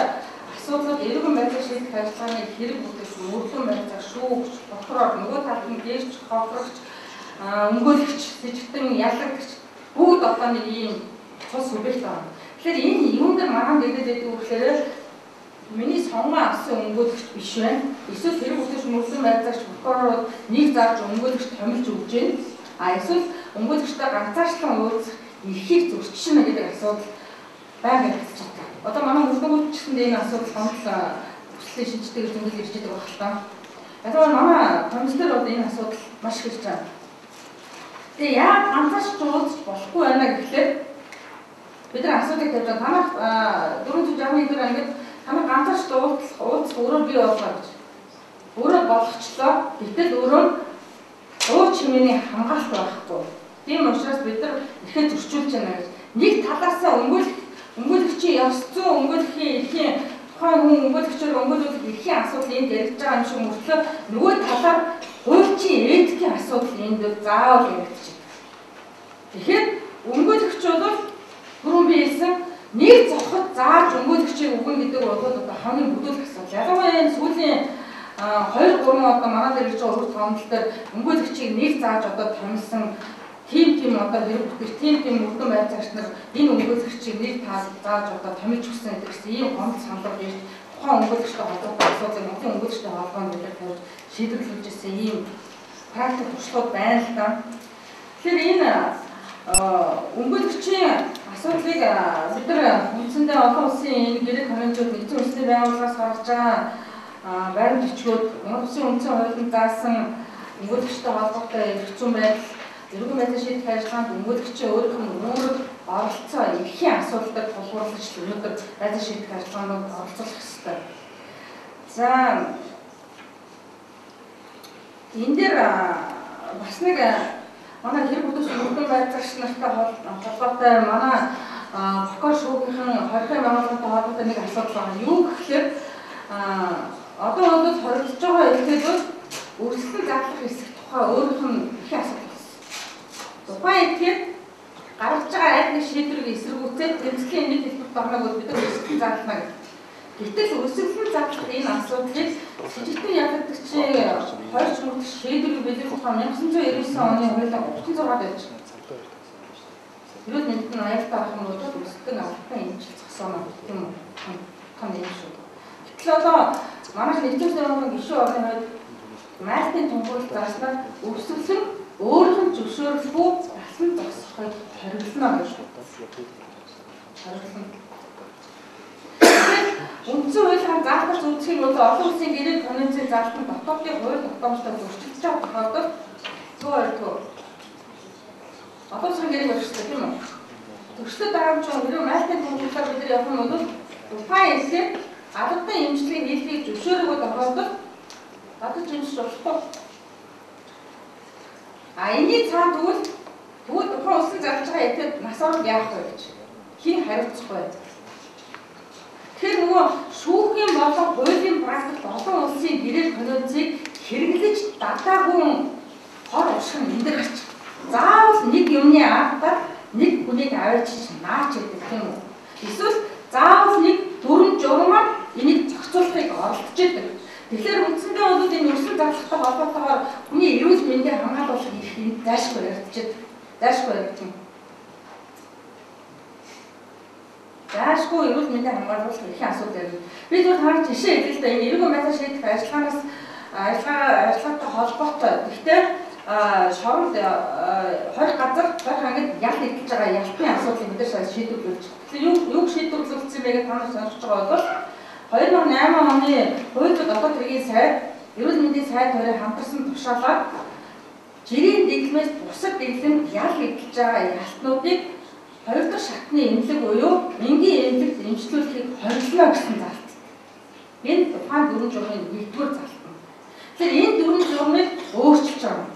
асуудлууд иргэн байцаалт шийдэх ажиллагааны хэрэг бүтэц мөрдөн байцаалт шүүгч, прокурор, нөгөө талд нь дээрч, хохирогч, өмгөөлөгч, сэжигтэн, ялагдагч бүгд одоо нэг ийм цус субъект байна. Тэгэхээр энэ юунд маргаан дэглээд байдаг вэ гэхээр миний сонгон авсан өмгөөлөгч биш байна. Эсвэл хэрэг бүтэц мөрдөн байцаалт прокурорууд нэг зарж өмгөөлөгчд томилж өгч байна. Эсвэл өмгөөлөгчтэй ганцаарчлан уулзах эрхийг зөрчилнө гэдэг асуудал байнга гарч байна. Одоо манай мөрдөнгүүчтэнд энэ асуудал гомдол хүслийн шинжтэйгээр зөнгөл ирж байгаа байх л та. Ялангуяа манай комиссар бол энэ асуудал маш их ирж байгаа. Тэгээ яа ганцаарч уулзах болохгүй байна гэхлээр бид нар асуудыг тавьж байгаа. Танах 461 дээр ингээд танах ганцаарч уулзах өөрөө бий болгоо гэж. Өөрөө болгочлоо. Гэтэл өөрөө уур чимээний хамгаалалт байхгүй. Тийм учраас бид нар ихэд зөрчүүлж байна гэж. Нэг талаасаа өмгөөлөгчийн ёс зүйн өмгөөлөхийн эрхийн тухайн хүн өмгөөлөгчөөр өмгөөлөх эрхийн асуудал энд яригдж байгаа юм шиг мөртлөө нөгөө талаар хуульчийн этикийн асуудал энд заавал яригдчих. Тэгэхээр өмгөөлөгч бол түрүүн би хэлсэн нэг зохиход зааж өмгөөлөгчийг өгнө гэдэг бол одоо хамгийн бүдүүлэх асуудал. Ялангуяа энэ сүүлийн 2-3 одоо манай дээр ирж байгаа өргөд томдол дээр өмгөөлөгчийг нэг зааж одоо томилсон тим одоо хэрэг бүтгэж тим өргөн байцаагч нар энэ өмгөөлөгчийг нэг зааж одоо томилж өгсөн гэсэн ийм гомдол санал ирж тухайн өмгөөлөгчтэй холбоотой асуудлыг Монголын өмгөөлөгчтэй холбоонд дээр тавьж шийдвэрлэж ирсэн ийм практик туршлагууд байна л да. Тэгэхээр энэ өмгөөлөгчийн асуудлыг бид нар үндсэндээ олон улсын энэ гэрээ конвенцууд нэгдсэн үндэсний байгууллагаас гаргаж байгаа байрны бичгүүд Монгол Улсын үндсэн хуулинд заасан өмгөөлөгчтэй холбоотой эрх зүйн байдал, эрүүл мэндийн шийдэх ажиллагаанд өмгөөлөгчийн өөрийнх нь үүрэг оролцоо эрхийн асуудалд тулгуурлаж өнөөдөр байдлын шийдэх ажиллагаанд оролцох хэрэгтэй. За энэ дээр бас нэг манай хэрэг бүтэц өргөн байцаагч нартай холбоотой манай Бокор шүүгийнхэн 20 мянган холбоотой нэг асуудал байна. Юу гэхээр одоо өнөөдөр хоригдож байгаа этгээдүүд өрсөлдөн задлах хэсэг тухай өөрийнх нь их асуудал байна. Тухайн этгээд гаргаж байгаа аль нэг шийдвэрийг эсэргүүцээд тэмцэлийн нэг хэлбэрт орног бид нар өрсөлдөн задлана гэдэг. Гэтэл өрсөлдөн задлах энэ асуудлыг сэжигтэн ядагдагчийн 2 чимэгдэх шийдвэрийг биелүүлэх тухай 1999 оны хуулиар 36 байж байна. Эрүүл мэндийн аюултай ахмад өрсөлдөн авалтаа эмчилж зогсооно гэх юм том юм шүү. Гэтэл одоо манай нэгдүгээр орны гишүүн орны хувьд майлтын тунхаглалт зааснаар өрсөлдөн өөрийнх нь зөвшөөрлгүй насан зогсохыг хариулна гэж хариулна. Үндсэн хуулиар заалтаж үзэхийг бол олон улсын гэрээ конвенцийн заалтанд дотоодын хууль тогтоомжтой зөрчилдөж байгаа тохиолдолд зөвхөн одоо улсын гэрээ өршөлтэй тийм үү? Төрчлөд байгаа ч хэрэг майлтын тунхаглалаар бид нар явах юм бол тухайн эсрэг албан эмчилгээ хийлгийг зөвшөөрөөгүй тохиолдолд гадаж эмчилж болохгүй. Энийг цаана тэгвэл тухайн улсын задлж байгаа этгээд нас орол яах вэ гэж хин хариуцах вэ? Тэгэхээр нөгөө шүүхийн болон хуулийн практикт олон улсын гэрээ конвенцийг хэрэглэж дадаагүй хор уршиг энэ дээр гарч. Заавал нэг юмны ардаар нэг хүнийг аваач наач гэдэг тийм үү? Эсвэл заавал нэг дүрм журмаар энийг зохицуулахыг оролдож идэг. Тэгэхээр үндсэндээ бол энэ өрсөлдөн задлахтай холбоотойгоор хүний эрүүл мэндийг хамгаалуулах эрх зайлшгүй яригдчихэд зайлшгүй яригдсан. Зайлшгүй эрүүл мэндийг хамгаалуулах эрхийн асуудал яригд. Би зөвхөн харж жишээ хэлээ л да энэ эрүүл мэндийн шийдэх ажиллагаанаас ажиллагаатай холбоотой. Гэхдээ шоронд 20 газар 20 ангид ял идэлж байгаа ялтын асуудлыг бид нар шийдвэрлэж. Тэгэхээр юу шийдвэрлэгдсэн бэ гэж та нар сонсож байгаа бол 2008 оны хууль дотоод хэргийн сайд эрүүл мэндийн сайд хоёрыг хамтарсан тушаалаар жирийн дэглэмээс бусад дэглэм ял идэлж байгаа ялтнуудыг 2 дахь шатны эмнэлэг буюу энгийн эмнэлэгт эмчлүүлэхийг хоригдлоо гэсэн залт. Энэ тухайн дүрм журмын 1-р залт. Тэгэхээр энэ дүрм журмыг өөрчилж байгаа.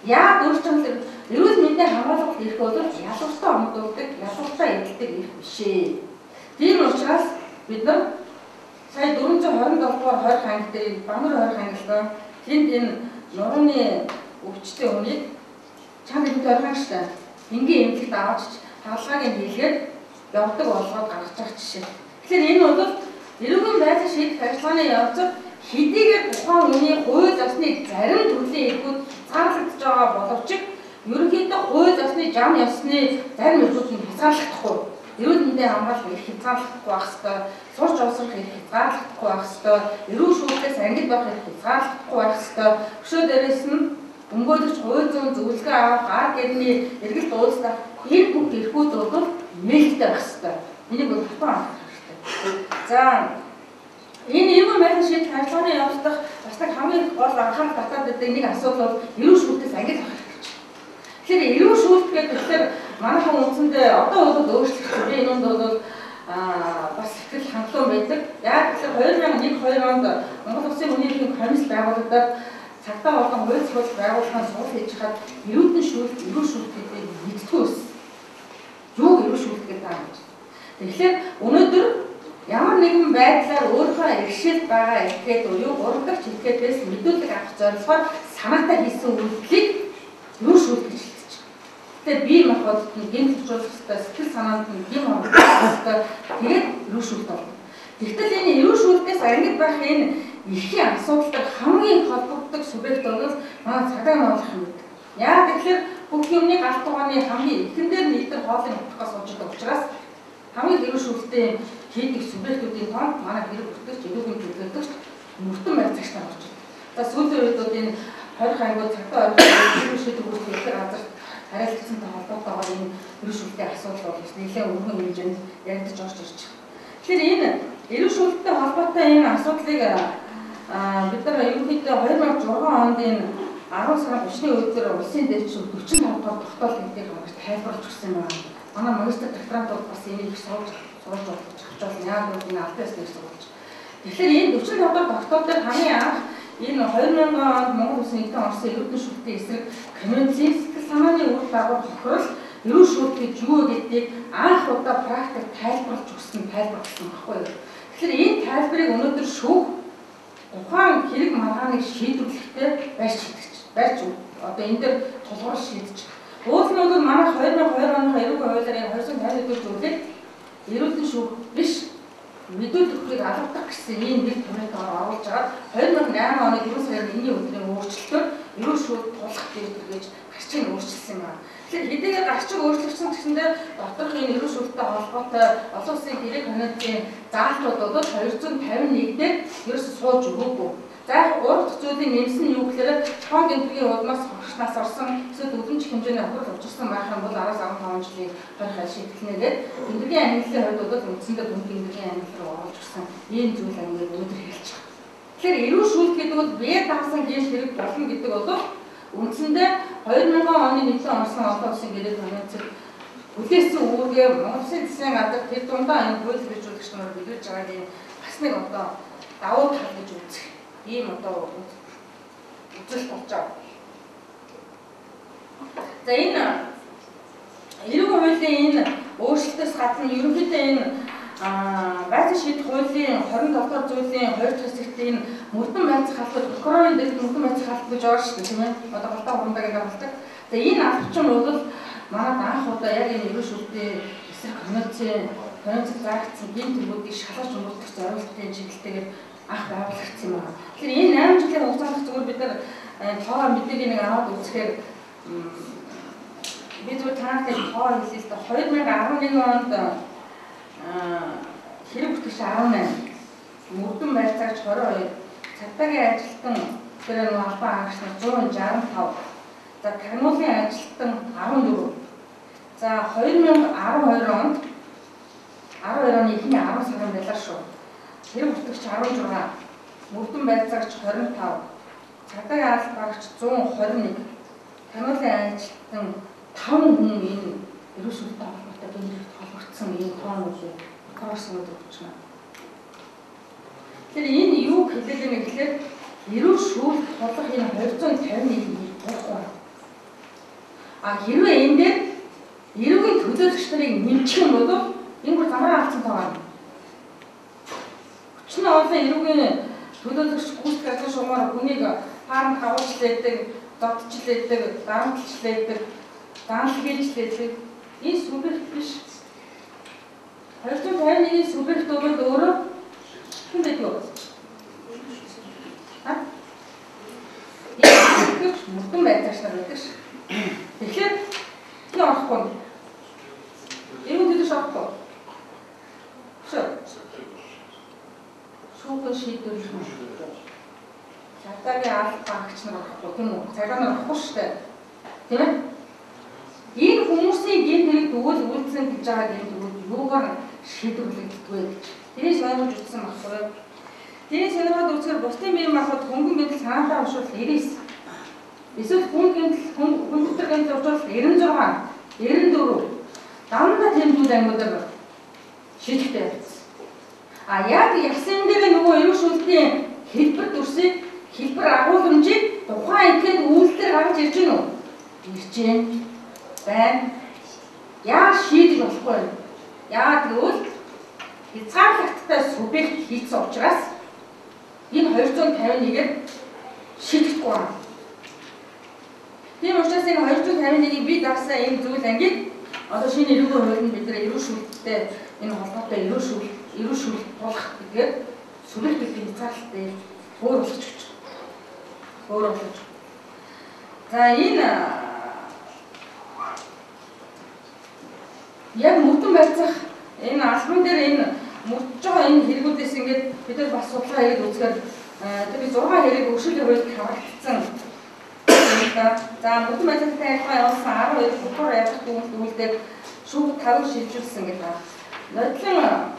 Яг өөрчлөлт эрүүл мэндийн хамгаалалт эрх бол ялгууртай омдуулдаг, ялгууртай эдэлдэг эрх биш ээ. Тийм учраас бид нар сая 427 дугаар 20 анги дээр Бамар 20 ангилсан тэнд энэ нурууны өвчтэй хүнийг чанд энд ойрхон штэ энгийн эмнэлэгт аваач хаалгааг хийлгээд явдаг болгоод гаргаж байгаа жишээ. Тэгэхээр энэ бол эрүүл байдлын шийдэх ажиллагааны явцад хэдийгээр тухайн хүний хууль ёсны зарим төрлийн эрхүүд хязгаарлагдж байгаа боловч ерөнхийдөө хууль ёсны зам ёсны зарим эрхүүд нь хязгаарлагдахгүй. Эрүүл мэндийн хамгаалалт эрх хязгаарлагдахгүй байх ёстой, сурч олсрох эрх хязгаарлагдахгүй байх ёстой, эрүүл шүүхээс ангид байх эрх хязгаарлагдахгүй байх ёстой. Өшөө дээрээс нь өмгөөлөгч хууль зүйн зөвлөгөө авах, арга гэрний эргэлт уулзах энэ бүх эрхүүд бол нээлттэй байх ёстой. Энийг бол хатан анхаарах хэрэгтэй. За энэ эрүүл мэндийн шийдэх ажиллагааны явцдах бас нэг хамгийн гол анхаарал татаад байдаг нэг асуудал бол эрүүл шүүхээс ангид байх хэрэгтэй. Тэгэхээр эрүүл шүүлт гэдэг манай хүн үндсэндээ одоо бол өөрчлөгдсөн. Би энэнд бол бас ихтгэл хандлуун байдаг. Яг тэгэхээр 2001-2 онд Монгол Улсын хүний эрхийн комисс байгуулагдаад цагтаа болон хууль зохиол байгууллагын сурал хийж хаад эрүүл шүүлт гэдэг нэгддэг байсан. Юу эрүүл шүүлт гэдэг юм бэ? Тэгэхээр өнөөдөр ямар нэгэн байдлаар өөрийнхөө иргэшил байгаа этгээд буюу 3 дахь этгээдээс мэдүүлэг авах зорилгоор санаатай хийсэн үйлдэлийг эрүүл шүүлт гэж хэлдэг. Тэгэхээр бие махбодд нь гэмт зохицуулах ёстой, сэтгэл санаанд нь гим хангалттай хэрэгтэй. Тэгээд эрүүл шүүлт болно. Тэгтэл энэ эрүүл шүүлтээс ангид байх энэ эрхийн асуудалтай хамгийн холбогддог субъект бол манай цагдаа ноолох юм. Яа тэгэхээр бүх юмны галт тугааны хамгийн эхэндээр нийтэр хоолыг утгаас сууж байгаа учраас хамгийн эрүүл шүүлттэй хийдэг субъектуудын тоо манай хэрэг бүртгэгч, эрүүгийн төлөөлөгч, мөрдөн байцаагч нар болж байна. За сүүлийн үед бол энэ 20 ангууд цагдаа эрүүл шийдвэр үүсгэх газар хариалцсантай холбоотойгоор энэ эрүүл шүүлтийн асуудал бол нэлээд өргөн хэмжээнд яригдж орж ирж байна. Тэгэхээр энэ эрүүл шүүлттэй холбоотой энэ асуудлыг бид нар ерөнхийдөө 2006 онд энэ 10 сарын 30-ны өдөр улсын дэвш 45 дахь тогтоол гэдэг хамгаалж тайлбарлаж өгсөн байна. Манай магистр докторантууд бас энийг суулж авч байна. Яг л энэ альбиас гэж суулж. Тэгэхээр энэ 45 дахь тогтоол дээр хамгийн анх энэ 2000 онд Монгол Улсын нэгдсэн орсон эрүүл шүүлтийн эсрэг конвенцийн сэтгэл санааны үр дагавар хохирол эрүүл шүүлт гэж юу гэдгийг анх удаа практик тайлбарлаж өгсөн байхгүй юу. Тэгэхээр энэ тайлбарыг өнөөдөр шүүх ухаан хэрэг маргааныг шийдвэрлэхдээ барьж одоо энэ дээр тулгуур шийдэж. Уул нь бол манай 2002 оны эрүүл хуулиар 250 дэх зүйлийг эрүүлэн шүүх биш мэдүүлэх хүлээг алгадах гэсэн ийм нэг томьёотоор оруулж агаад 2008 оны 4 сарын 1-ний өдрийн өөрчлөлтөөр эрүүл шүүх тулах гэж гарчиг өөрчилсөн юм байна. Тэгэхээр хэдийгээр гарчиг өөрчлөгдсөн гэсэндээ доторх энэ эрүүл шүүлттэй холбоотой олон улсын гэрээ конвенцийн заалтууд бол 251 дээр ерөөсөө сууж өгөөгүй. За урд зүйлийн нэмсэн нь юу гэхээр тоон гэмтгийн удмаас хогшнаас орсон эсвэл өдөрч хэмжээний хохирол учирсан байх юм бол 10-15 жилийн хойх шийдэлнээгээд гэмтгийн ангиллын хувьд бол үндсэндээ бүхэн гэмтгийн ангилал руу оруулж өгсөн ийм зүйл ангил өндөр хэлж байгаа. Тэгэхээр эрүүл шүүлт гэдэг бол бие даасан гэр хэрэг болно гэдэг бол үндсэндээ 2000 оны нэгэн орсон олон улсын гэрээ конвенцэд үлээсэн үүргээ Монгол Улсын засгийн газар тэр дундаа энэ хууль хэрэгжүүлэгч нар биелүүлж байгаа юм бас нэг одоо давуу тал гэж үзэх ийм одоо үзэл болж байгаа. За энэ эрүүл хуулийн энэ өөрчлөлтөөс гадна ерөнхийдөө энэ байцааг шийдэх хуулийн 27 дугаар зүйлийн 2 дахь хэсэгт энэ мөрдөн байцаах халдвар прокурорын дэвтэр мөрдөн байцаах халдвар гэж орж шүү дээ тийм ээ. Одоо голдоо хурамдаг гэдэг болдог. За энэ албачин бол манайд анх удаа яг энэ эрүүл шүүлтийн эсрэг конвенцэд заагдсан гин төлөвүүдийг шалгаж өнгөрөх зорилтын чиглэлтэйгээр анх байгуулагдсан юм байна. Тэгэхээр энэ 8 жилийн хугацаанд зөвхөн бид нар тоо мэдээний нэг аваад үзэхээр бид зөв таахтай тоо хэлээ л 2011 онд хэрэг бүртгэгч 18, мөрдөн байцаагч 22, цагдаагийн ажилтан тэр нэг албан хаагч нар 165, за тагнуулын ажилтан 14. За 2012 онд 12 оны эхний 10 сарын байлаа шүү. Хэрэг бүртгэгч 16, мөрдөн байцаагч 25, цагдаагийн албан хаагч 121, тагнуулын ажилтан 5 хүн энэ эрүүл шүүлттэй холбоотой бэлтгэж холбогдсон ийм тоонуудыг корсод өгч байна. Тэгэхээр энэ юу хэлээд байна гэхээр эрүүл шүүлт тулах энэ 251 болохгүй. Хэрвээ энэ дээр эрүүгийн төлөөлөгч нарыг нэмчих юм бол энэ бүр замраа алдсан байгаа. Хүчин олон эрүүгийн төлөөлөгч гүйцэтгэх ажлын шугамаар хүнийг фармд хавуулж лээдэг, додж лээдэг, дарамтлж лээдэг, даанхилж лээдэг энэ субъект биш. 251-ийн субъект бол өөрөө хэн байдаг вэ? Энэ мөрдөн байцаагч нар байдаг ш. Тэгэхээр тийм орохгүй. Эрүүл төлөөлөгч орохгүй. Шүүхэн шийдвэрлэх юм. Цагдаагийн албан хаагч нар орохгүй тийм үү? Цагдаа нар орохгүй шүү дээ. Тийм ээ? Энэ хүмүүсийн гин хэрэг дүүл үйлдсэн гэж байгаа гин дүүл юугаар шийдвэрлэгддэг вэ гэж. Тэрийг ойлгож үзсэн баггүй. Тэрийг сонирхоод үзэхээр бусдын биеийн махбод хөнгөн гэмтэл санаатаа уушвал 99. Эсвэл хүн дотор гэмтэл уушвал 96, 94. Дандаа тийм зүйл ангиудаар шийдэхтэй байсан. Яг ясан дээр нөгөө эрүүл шүүлтийн хэлбэр дүрсийг хэлбэр агуулмжийг тухайн ихэд үйлдэл гаргаж ирж гэнэ үү? Ирж гэн. Байна. Яа шийдэж болохгүй юм. Яа тэгвэл хязгаарлалттай субъект хийсэн учраас энэ 251-ээр шийдэхгүй байна. Тийм учраас энэ 251-ийг бид авсан энэ зүйл ангийг одоо шинэ эрүүл хуулинд бид нэр эрүүл шүүлт хүчтэй энэ холбоотой эрүүл шүүл болох гэдгээр сүлэг гэдэг хязгаарлалтай өөр болгож өгч. Өөр болгож. За энэ яг мөрдөн байцах энэ албан дээр энэ мөрдөж байгаа энэ хэрэгүүдээс ингээд бид нар бас судалгаа хийгээд үзэхээр тэр 6 хэрэг өршөөлөөр хууль хамрагдсан. За мөрдөн байцахтай ажиллагаа явуулсан 12 бухар ялгах үйлдэл шүүх 5 шилжүүлсэн гэдэг. Нодлон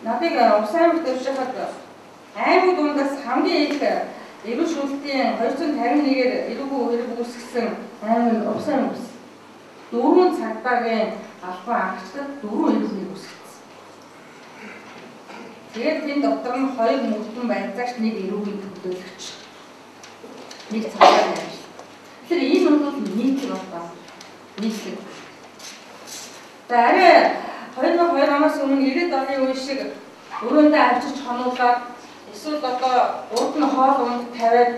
надыг Увс аймагт явж байхад аймаг дундаас хамгийн их эрүүл шүүлтийн 251-ээр эрүүл хэрэг үүсгэсэн аймаг Увс аймаг. 4 цагдаагийн албан агчдад 4 эрүүл хэрэг үүсгэсэн. Тэгээд энэ дотор нь 2 мөрдөн байцаагч, 1 эрүүгийн төлөөлөгч, 1 цагдаагийн ажил. Тэгэхээр энэ нь бол нийтлэг байна. Нийтлэг. За арай 2002 оноос өмнө 90-ад оны үе шиг өрөөндөө авчирч хонуулаад эсвэл одоо урд нь хоол унд тавиад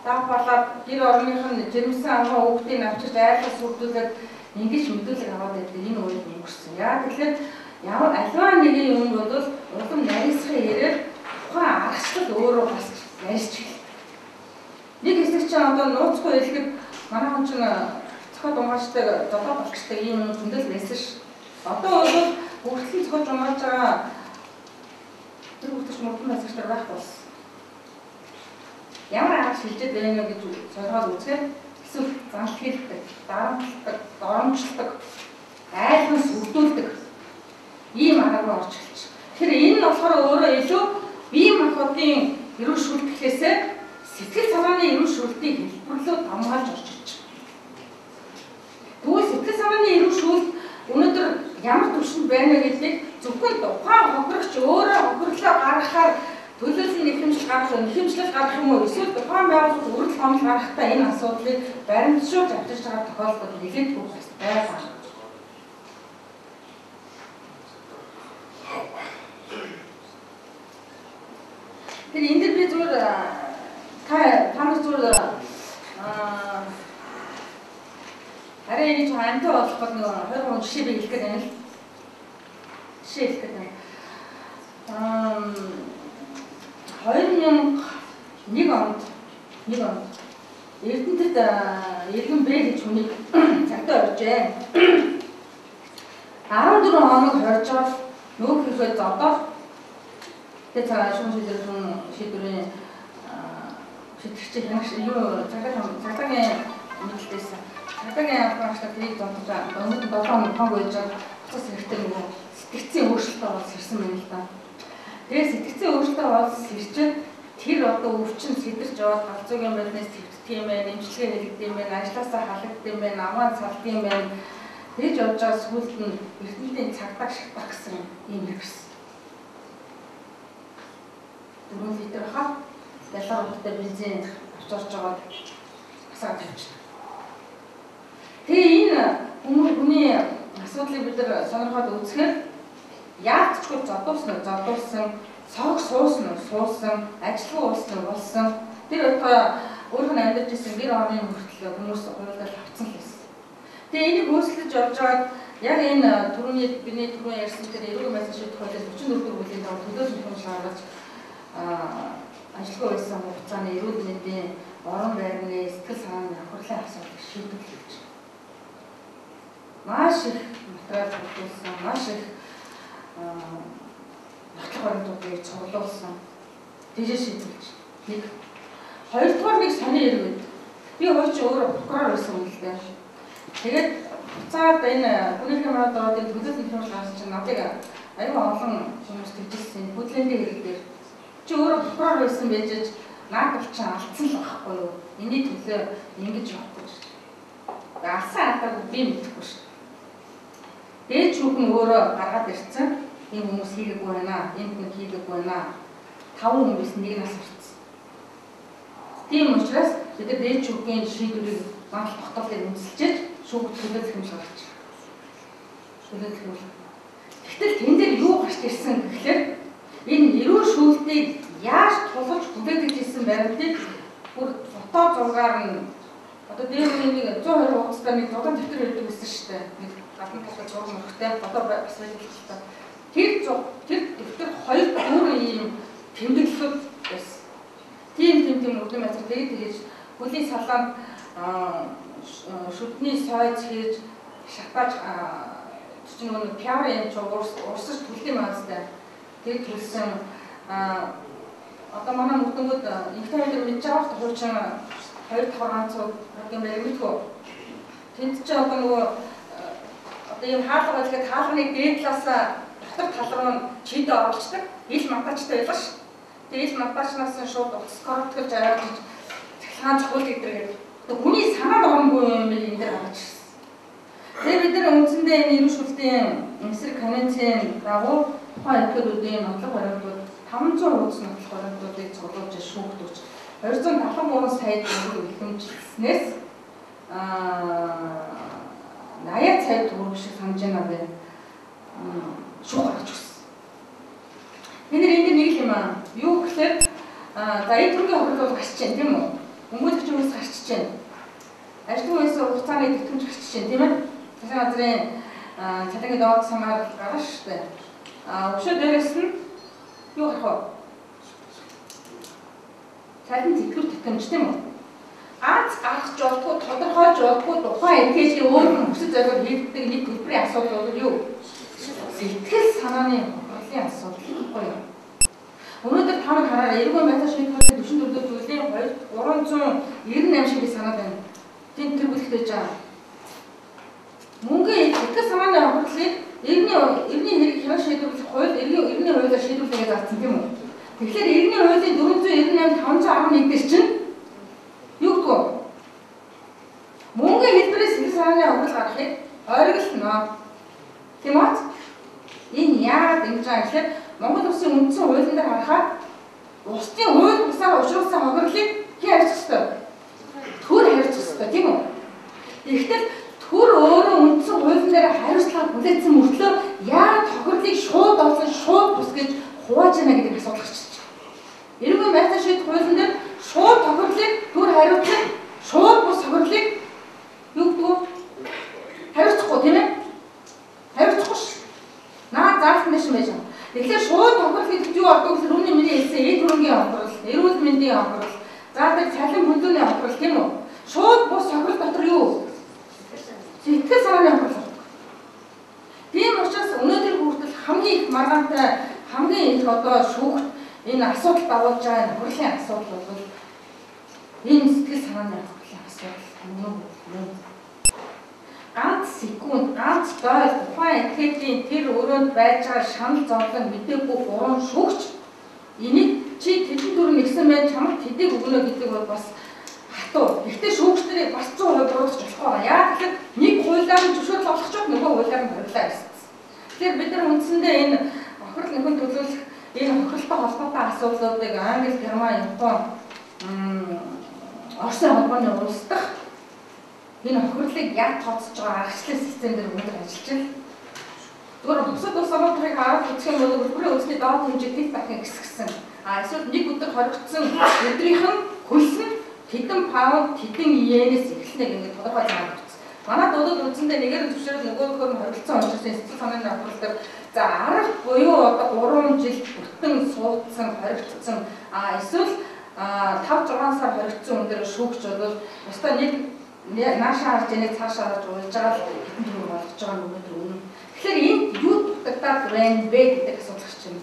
давхалаад гэр орных нь жирэмсэн амаа хүүхдийг авчирч айлгаж сүрдүүлээд ингэж мэдүүлэг аваад байдаг энэ үеийг өнгөрсөн. Яа тэгэхээр ямар аливаа нэгэн юм бол улам нарийсхын ярээр тухайн аргачлал өөрөө бас ярьж эхэллээ. Нэг хэсэг чинь одоо нууцгүй хэлэхэд манайхан ч цохол угааштай зодоо болгочтой ийм юм зөндөл байсан ш. Одоо бол бүгдийн цохол угааж байгаа тэр бүгдч мөрдөн байцаагчтай байх болсон. Ямар арга шилжээд байна гэж зориод үзэхээр эсвэл занш хэлдэг, дарамтлагдаг, доромжлдог, айлган сүрдүүлдэг ийм арга орж эхэлж. Тэгэхээр энэ нь болохоор өөрөө илүү бие махбодын эрүүл шүүлтгэлээсээ сэтгэл санааны эрүүл шүүлтийг хэлбэрлөө хамгаалж орж ирж байна. Тэгвэл сэтгэл санааны эрүүл шүүлт өнөөдөр ямар төвшөнд байна гэдгийг зөвхөн тухайн хохирогч өөрөө хохирлоо гаргахаар төлөөллийн нэхэмжлэл гарах юм уу эсвэл тухайн байгууллагад үргэлж хомл гаргахтаа энэ асуудлыг баримтшуулж авчирч байгаа тохиолдол нэлээд бүх байгаа. Тэр энэ дээр би зүгээр танаас зүгээр арай энэ ч амтай болох бол нэг 20 жишээ би хэлэх гэдэг юм л. Жишээ хэлэх гэдэг. 2001 онд Эрдэнэтэд Иргэн Б гэж хүнийг цагтаа оржээ. 14 хоног хоржоод нүүх хийхэд зодоод тэгээд цааш шийдвэрийн шийдвэрчийн юу цагтаагийн мэдлэлтэйсэн. Цагтаагийн албанчлалд тэрийг зодож өнөөдөр 7 хоног байж буцаас хэрэгтэй нөгөө сэтгцийн өөрчлөлтөөр болж ирсэн байна л да. Тэгээд сэтгцийн өөрчлөлтөөр болж ирчээд тэр одоо өвчин сэтэрч яваад галзуугийн байдлаас твэгддэг юм байна, эмчилгээ хийгддэг юм байна, ажлаасаа халагддаг юм байна, амаа салдаг юм байна. Тэгж явж байгаа сүүлд нь Эрдэнэтийн цагдаа шатах гэсэн юм ирсэн. 4 литр хаа галаар удаа бензин авчирч байгаа асаа тавьчихсан. Тэгээ энэ хүний асуудлыг бид нар сонирхоод үзэхээр яалтчгүй зодуулсан, сог суусан, ажилгүй болсон. Тэр өөрөөр нь амьдарч ирсэн гэр орны хүртэл хүмүүс хуйлдал авцсан л байсан. Тэгээ энийг хөөслөж явж байгаад яг энэ бидний түрүүн ярьсан тэр эрүүл мэндийн шийдвэр хуулиас 44 бүлгийн дагуу төлөөлөл нөхөж гаргаж ажилгүй байсан хугацааны эрүүл мэндийн орон байрны сэтгэл санааны хохирлын асуудлыг шийдвэрлэж байна. Маш их материал хурдуулсан, маш их нотлох баримтуудыг цуглуулсан. Тийшээ шийдвэрлэж. Нэг. Хоёрдугаар нэг сони хэрэг байд. Би хойч өөрөө прокурор байсан юм л дээ. Тэгээд буцаад энэ хүний хэмжээнд ороод энэ төлөөлөл нөхөж гарсан чинь надыг аюу олон хүмүүс төжилсэн. Хөдөлгөөний хэрэг дээр чи өөрөө прокурор байсан байж наадах чинь алдсан л байхгүй юу? Эний төлөө ингэж явахгүй шүү. Алсан атаг би мэдэхгүй шүү. Дээд шүүх нь өөрөө гаргаад ирсэн. Энэ хүмүүс хийгээгүй байна. Энд нэг хийгээгүй байна. 5 хүмүүс нэг нас хүрсэн. Тийм учраас бид дээд шүүхийн шийдвэрийг банк тогтоолыг үнэлж шүүх төлөөлөх юм шиг гарч. Тэгтэл тэн дээр юу гарч ирсэн гэхээр энэ эрүүл шүүлтийг яаж тулгаж хүлээдэг гэсэн баримтыг бүр фото зургаар нь одоо дээр нэг 120 хуудастай нэг зудан дэвтэр өгдөг гэсэн шүү дээ. гадна талд зураг мөрхтэй одоо бас байж байгаа. Тэр хоёр дүүрэн ийм тэмдэглэлүүд байсан. Тийм үрдэн байцаар тэгж хөлийн салаанд шүдний сойц хийж шатааж чинь нөгөө пиар юм ч урсаж төлдөг маастай. Тэр төлсөн одоо манай мөрдөнгөд их таймд мэдж байгаа хуучин 2-5 ганцууд юм байлгүй. Тэнд ч одоо нөгөө одоо юм хаалга байлгаад хаалганы дээд талаас дотор тал руу чид оруулцдаг. Ил мантачтай байлаа ш. Тэгээд ил мантачнаас нь шууд утас коротгож аваад цахилгаан цохол гэдэг. Одоо хүний санаанд оронгүй юм энэ дээр гарч ирсэн. Тэгээд бид нар үндсэндээ энэ эрүүл шүүлтийн эсрэг конвенцийн дагуу тухайн этгээдүүдийн нотлох баримтууд 500 хуудас нотлох баримтуудыг цуглуулж шүүгдүүлж 273 сая төгрөг илэмжлснээс 80 сая төгрөг шиг хэмжээнд шүүх гарч ирсэн. Бид нар энд нэг юм юу гэхээр за энэ төрлийн хохирол бол гарч чинь тийм үү? Өмгөөлөгч хүмүүс гарч чинь. Ажлын үеэс хугацааны тэтгэмж гарч чинь тийм ээ? Засгийн газрын цалингийн доод самаар гарна шүү дээ. Өшөө дээрээс нь юу гарах вэ? Цалин тэтгэвэр тэтгэмж тийм үү? Аз гарах жолтгүй тодорхойлж болтгүй тухайн этгээжийн өөр хүсэл зорилго хийгддэг нэг төлбөрийн асуудал бол юу? Сэтгэл санааны хохирлын асуудал байхгүй юу? Өнөөдөр та нар хараарай, эргэн байцаа шийдвэрлэх 44 зүйлийн 398 шиг санаад байна. Тэнд тэр бүлэгт байж байгаа. Мөнгөний сэтгэл санааны хохирлыг эргний хэрэг хянах шийдвэрлэх хууль эргний хуулиар шийдвэрлэгээ заасан тийм үү? Тэгэхээр эргний хуулийн 498 511 дээр чинь юу гэдэг вэ? Мөнгөний хэлбэрээс сэтгэл санааны хохирол гаргахыг ойролцоно. Тийм үү? Энэ яагаад ингэж байгаа гэхээр Монгол Улсын үндсэн хуулийн дээр харахад улсын хууль бусаар учруулсан хохирлыг хэн хариуцах ёстой? Төр хариуцах ёстой тийм үү? Тэгэхдээ төр өөрөө үндсэн хуулийн дээр хариуцлага хүлээсэн мөртлөө яагаад хохирлыг шууд олсон шууд бус гэж хувааж яана гэдэг асуудал гарч ирж байна. Эргэн байцаа шийдэх хуулийн дээр шууд хохирлыг төр хариуцах шууд бус хохирлыг юу гэдэг вэ? Хариуцахгүй тийм ээ? Хариуцахгүй ш. Наа заасан дэш байж байгаа. Тэгэхээр шууд хохирол гэдэг юу болдог вэ? Үүний миний хэлсэн эд хөрөнгийн хохирол, эрүүл мэндийн хохирол, за тэр цалин хөлөөний хохирол тийм үү? Шууд бус хохирол дотор юу? Сэтгэл санааны хохирол. Тийм учраас өнөөдөр хүртэл хамгийн их маргаантай, хамгийн их одоо шүүгт энэ асуудал давуулж байгаа хохирлын асуудал бол энэ сэтгэл санааны хохирлын асуудал. Ганц секунд, ганц доор тухайн этгээдийн тэр өрөөнд байж байгаа шанал зовлон мэдээгүй гурван шүүгч энийг чи тэдэн дүр нэгсэн байж чамд тэдэг өгнө гэдэг бол бас хатуу. Гэхдээ шүүгчдэрийг бас 100% буруутгах болохгүй байгаа. Яа тэгэхээр нэг хуулиар нь зөвшөөрөл олгохгүй нөгөө хуулиар нь хорлоо гэсэн. Тэгэхээр бид нар үндсэндээ энэ хохирол нөхөн төлөөлөх энэ хохиролтой холбоотой асуудлуудыг Англи, Герман, Япон, Оросын холбооны улс дахь энэ хохирлыг яг тооцож байгаа аргачлалын системээр өндөр ажиллаж байна. Зүгээр бусад улс орнуудыг харах үзэх юм бол хөрөнгө өсөлтийн доод хэмжээ дэд дахин хэсгсэн. Эсвэл нэг өдөр хоригдсон өдрийнх нь хөлс нь хэдэн паунд, хэдэн йенээс эхэлнэ гэдэг тодорхой зам өгсөн. Манай дуудад үндсэндээ нэгээр нь зөвшөөрөл нөгөөхөр нь хоригдсон учраас сэтгэл санааны хохирол дээр за арга буюу одоо 3 жил бүтэн суудсан, хоригдсон эсвэл 5-6 сар хоригдсон өндөр шүүгч бол өстой нэг наашаа харж янийг цаашаа харж уйлж байгаа л хэдэн төгрөг болгож байгаа нь өнөөдөр үнэн. Тэгэхээр энд юу дутагдаад байна вэ гэдэг асуулт гарч байна.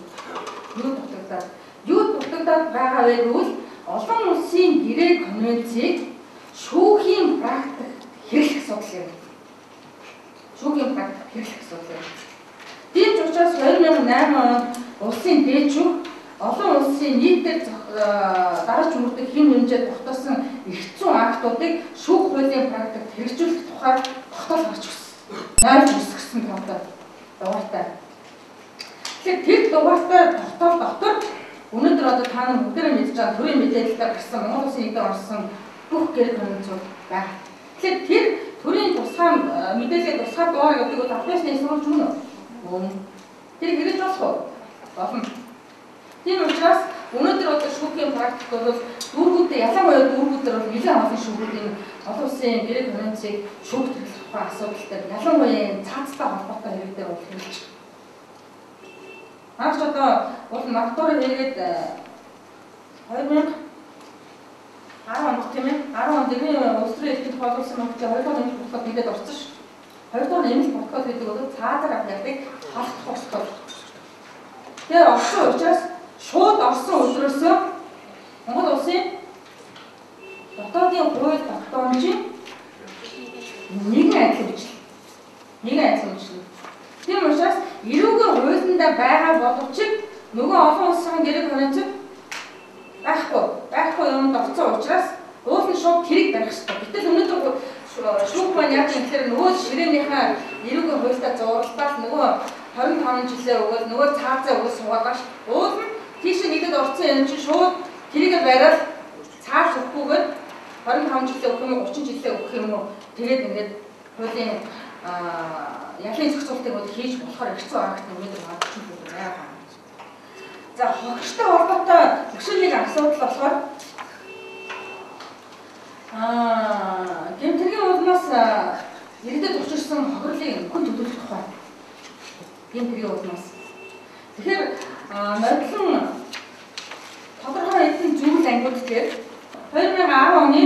Юу дутагдаад байгаа вэ гэвэл олон улсын гэрээ конвенцийг шүүхийн практик хэрэглэх асуудал юм. Шүүхийн практик хэрэглэх асуудал юм. Тийм ч учраас 2008 онд улсын дээчүүг олон улсын нийтээр дараач мөрдөг хэм хэмжээд тогтоосон эрх зүйн актуудыг шүүх хуулийн практикт хэрэгжүүлэх тухай тогтоол гарч ирсэн. Найрч үсгэсэн дугаартай. Тэгэхээр тэр дугаартай тогтоол дотор өнөөдөр одоо та нар бүгдээ мэдж байгаа төрийн мэдээлэлээр гарсан Монгол Улсын эдийн орсон бүх гэр конвенцууд байна. Тэгэхээр тэр төрийн тусгай мэдээлэл тусгай дугаар гэдэг бол албаны сурвалж юм уу? Тэр хэрэгж болох уу? Болно. Тийм учраас өнөөдөр одоо шүүхийн практик бол дүүргүүдээ ялангуяа дүүргүүдээр бол нэлээд олон шүүгүүд энэ олон улсын гэрээ конвенцийг шүүгт хэрэглэх тухай асуудалтай ялангуяа цаацтай холбоотой хэрэгтэй болох юм чинь. Наач одоо уул магтуурыг хийгээд 2010 онд тийм ээ 10 онд иргэний улс төрийн эрхийг хойгуулсан мөнгөтэй 2 дахь нэмэлт бодлого хийгээд орсон шүү. 2 дахь нэмэлт бодлого гэдэг бол цаазаар аппликыг халах бодлого. Тэр орсон учраас шууд орсон өдрөөсөө Монгол улсын дотоодын хууль тогтоомжийн нэгэн адил үйлчлэл. Тийм учраас эрүүгийн хуулиндаа байгаа боловч нөгөө олон улсын гэрэг хөрөнцөд байхгүй юмд орсон учраас уул нь шууд тэрэг барих хэрэгтэй. Гэтэл өнөөдөр шүүх маань яг юм тэгэхээр нөгөө ширээнийхээ эрүүгийн хуультай зурлалаас нөгөө 25 жилээ өгөөд нөгөө цаазаа өгөөд суугаад байгаа ш. Уул нь тийш нэгдэд орсон юм чинь шууд тэрийг бариад цааш өгөхгүйгээр 25 жилээ өгөх юм уу 30 жилээ өгөх юм уу тэгээд ингээд хуулийн ялын зохицуултыг бол хийж болохоор хэцүү байгаа гэдэг өнөөдөр магадгүй юм байна. За хогчтой холбоотой өшөө нэг асуудал болохоор гэмтэргийн улмаас иргэдэд учирсан хохирлын хүн төлөвлөх тухай. Гэмтэргийн улмаас. Тэгэхээр модлон тодорхой хэдэн зүйл ангууд дээр 2010 оны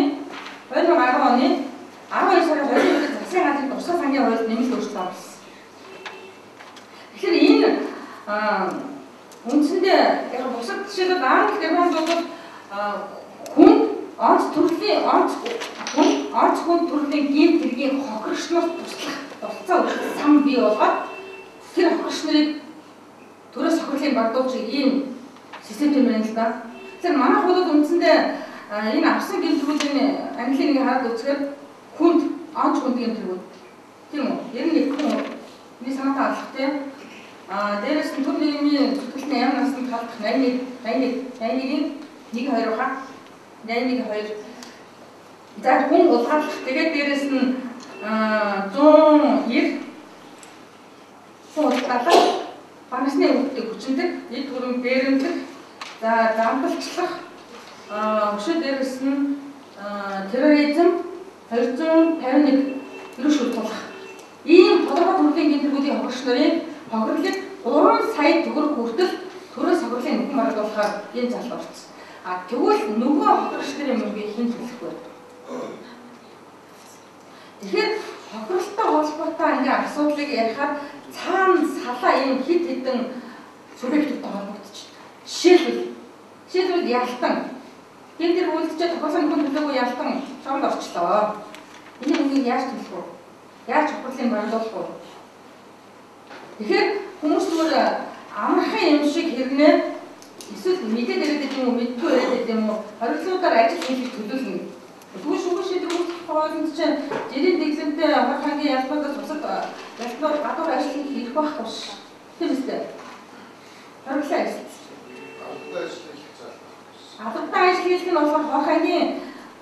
12 сарын 22-нд засгийн газрын тусгай сангийн хуульд нэмэлт өөрчлөлт оруулсан. Тэгэхээр энэ үндсэндээ яг бусад жишээлбэл Англи Германд бол хүн онц төрлийн гэмт хэргийн хохирчнаас туслах болцоо өгөх сан бий болгоод тэр хохирч нарыг төрөөс хохирлыг багдуулж ийм систем байна л да. Тэгэхээр манайх бол үндсэндээ энэ авсан гэмтрүүдийн Английн нэг хараад үзэхээр хүнд онц хүнд гэмтрүүд тийм үү? Ер нь их хүн миний санаатай алах тийм. Дээрээс нь төр нийгмийн зүтгэлтний яам насанд халдах 81-ийн 1-2 баха 81-2 за хүн улгаалах тэгээд дээрээс нь 190 хүн улгаалах багасны өвдөлтөд хүчиндэг эд түрэн дээрэмдэх за замбалчлах өшөө дээрээс нь терроризм 251 ерөөш шүлтүүлэх ийм тодорхой төрлийн гэмтрүүдийн хохирч нарын хохирлыг 3 сая төгрөг хүртэл төрөөс хохирлын нөхөн барагдуулахаар ийм зал орсон. Тэгвэл нөгөө хохирч нарын мөнгөийг хэн төлөхгүй. Тэгэхээр хохирлтой холбоотой ингээ асуудлыг ярихаар цаана салаа ийм хид хідэн субъекттэй холбогдчих. Жишээлбэл ялтан гэмтэр үйлдэлчид тохиолсон нөхөн төлөөгүй ялтан шоронд орчлоо. Энэ мөнгийг яаж төлөх вэ? Яаж хохирлын барагдуулах вэ? Тэгэхээр хүмүүс зүгээр амархан юм шиг хэрнээ эсвэл мэдээд ирээд юм уу, мэдгүй ирээд юм уу, хоригдлуудаар ажил хийх төлөвлөнө. Тэгвэл шүүх шийдвэр үүсгэх хооронд чинь жирийн дэглэмтэй Аврах хагийн ялбагаас бусад ялбагууд гадуур ажил хийх байхгүй ш. Тийм үстэй. Хориглоо ажил. Албатай ажил хийх нь болохоор Аврах хагийн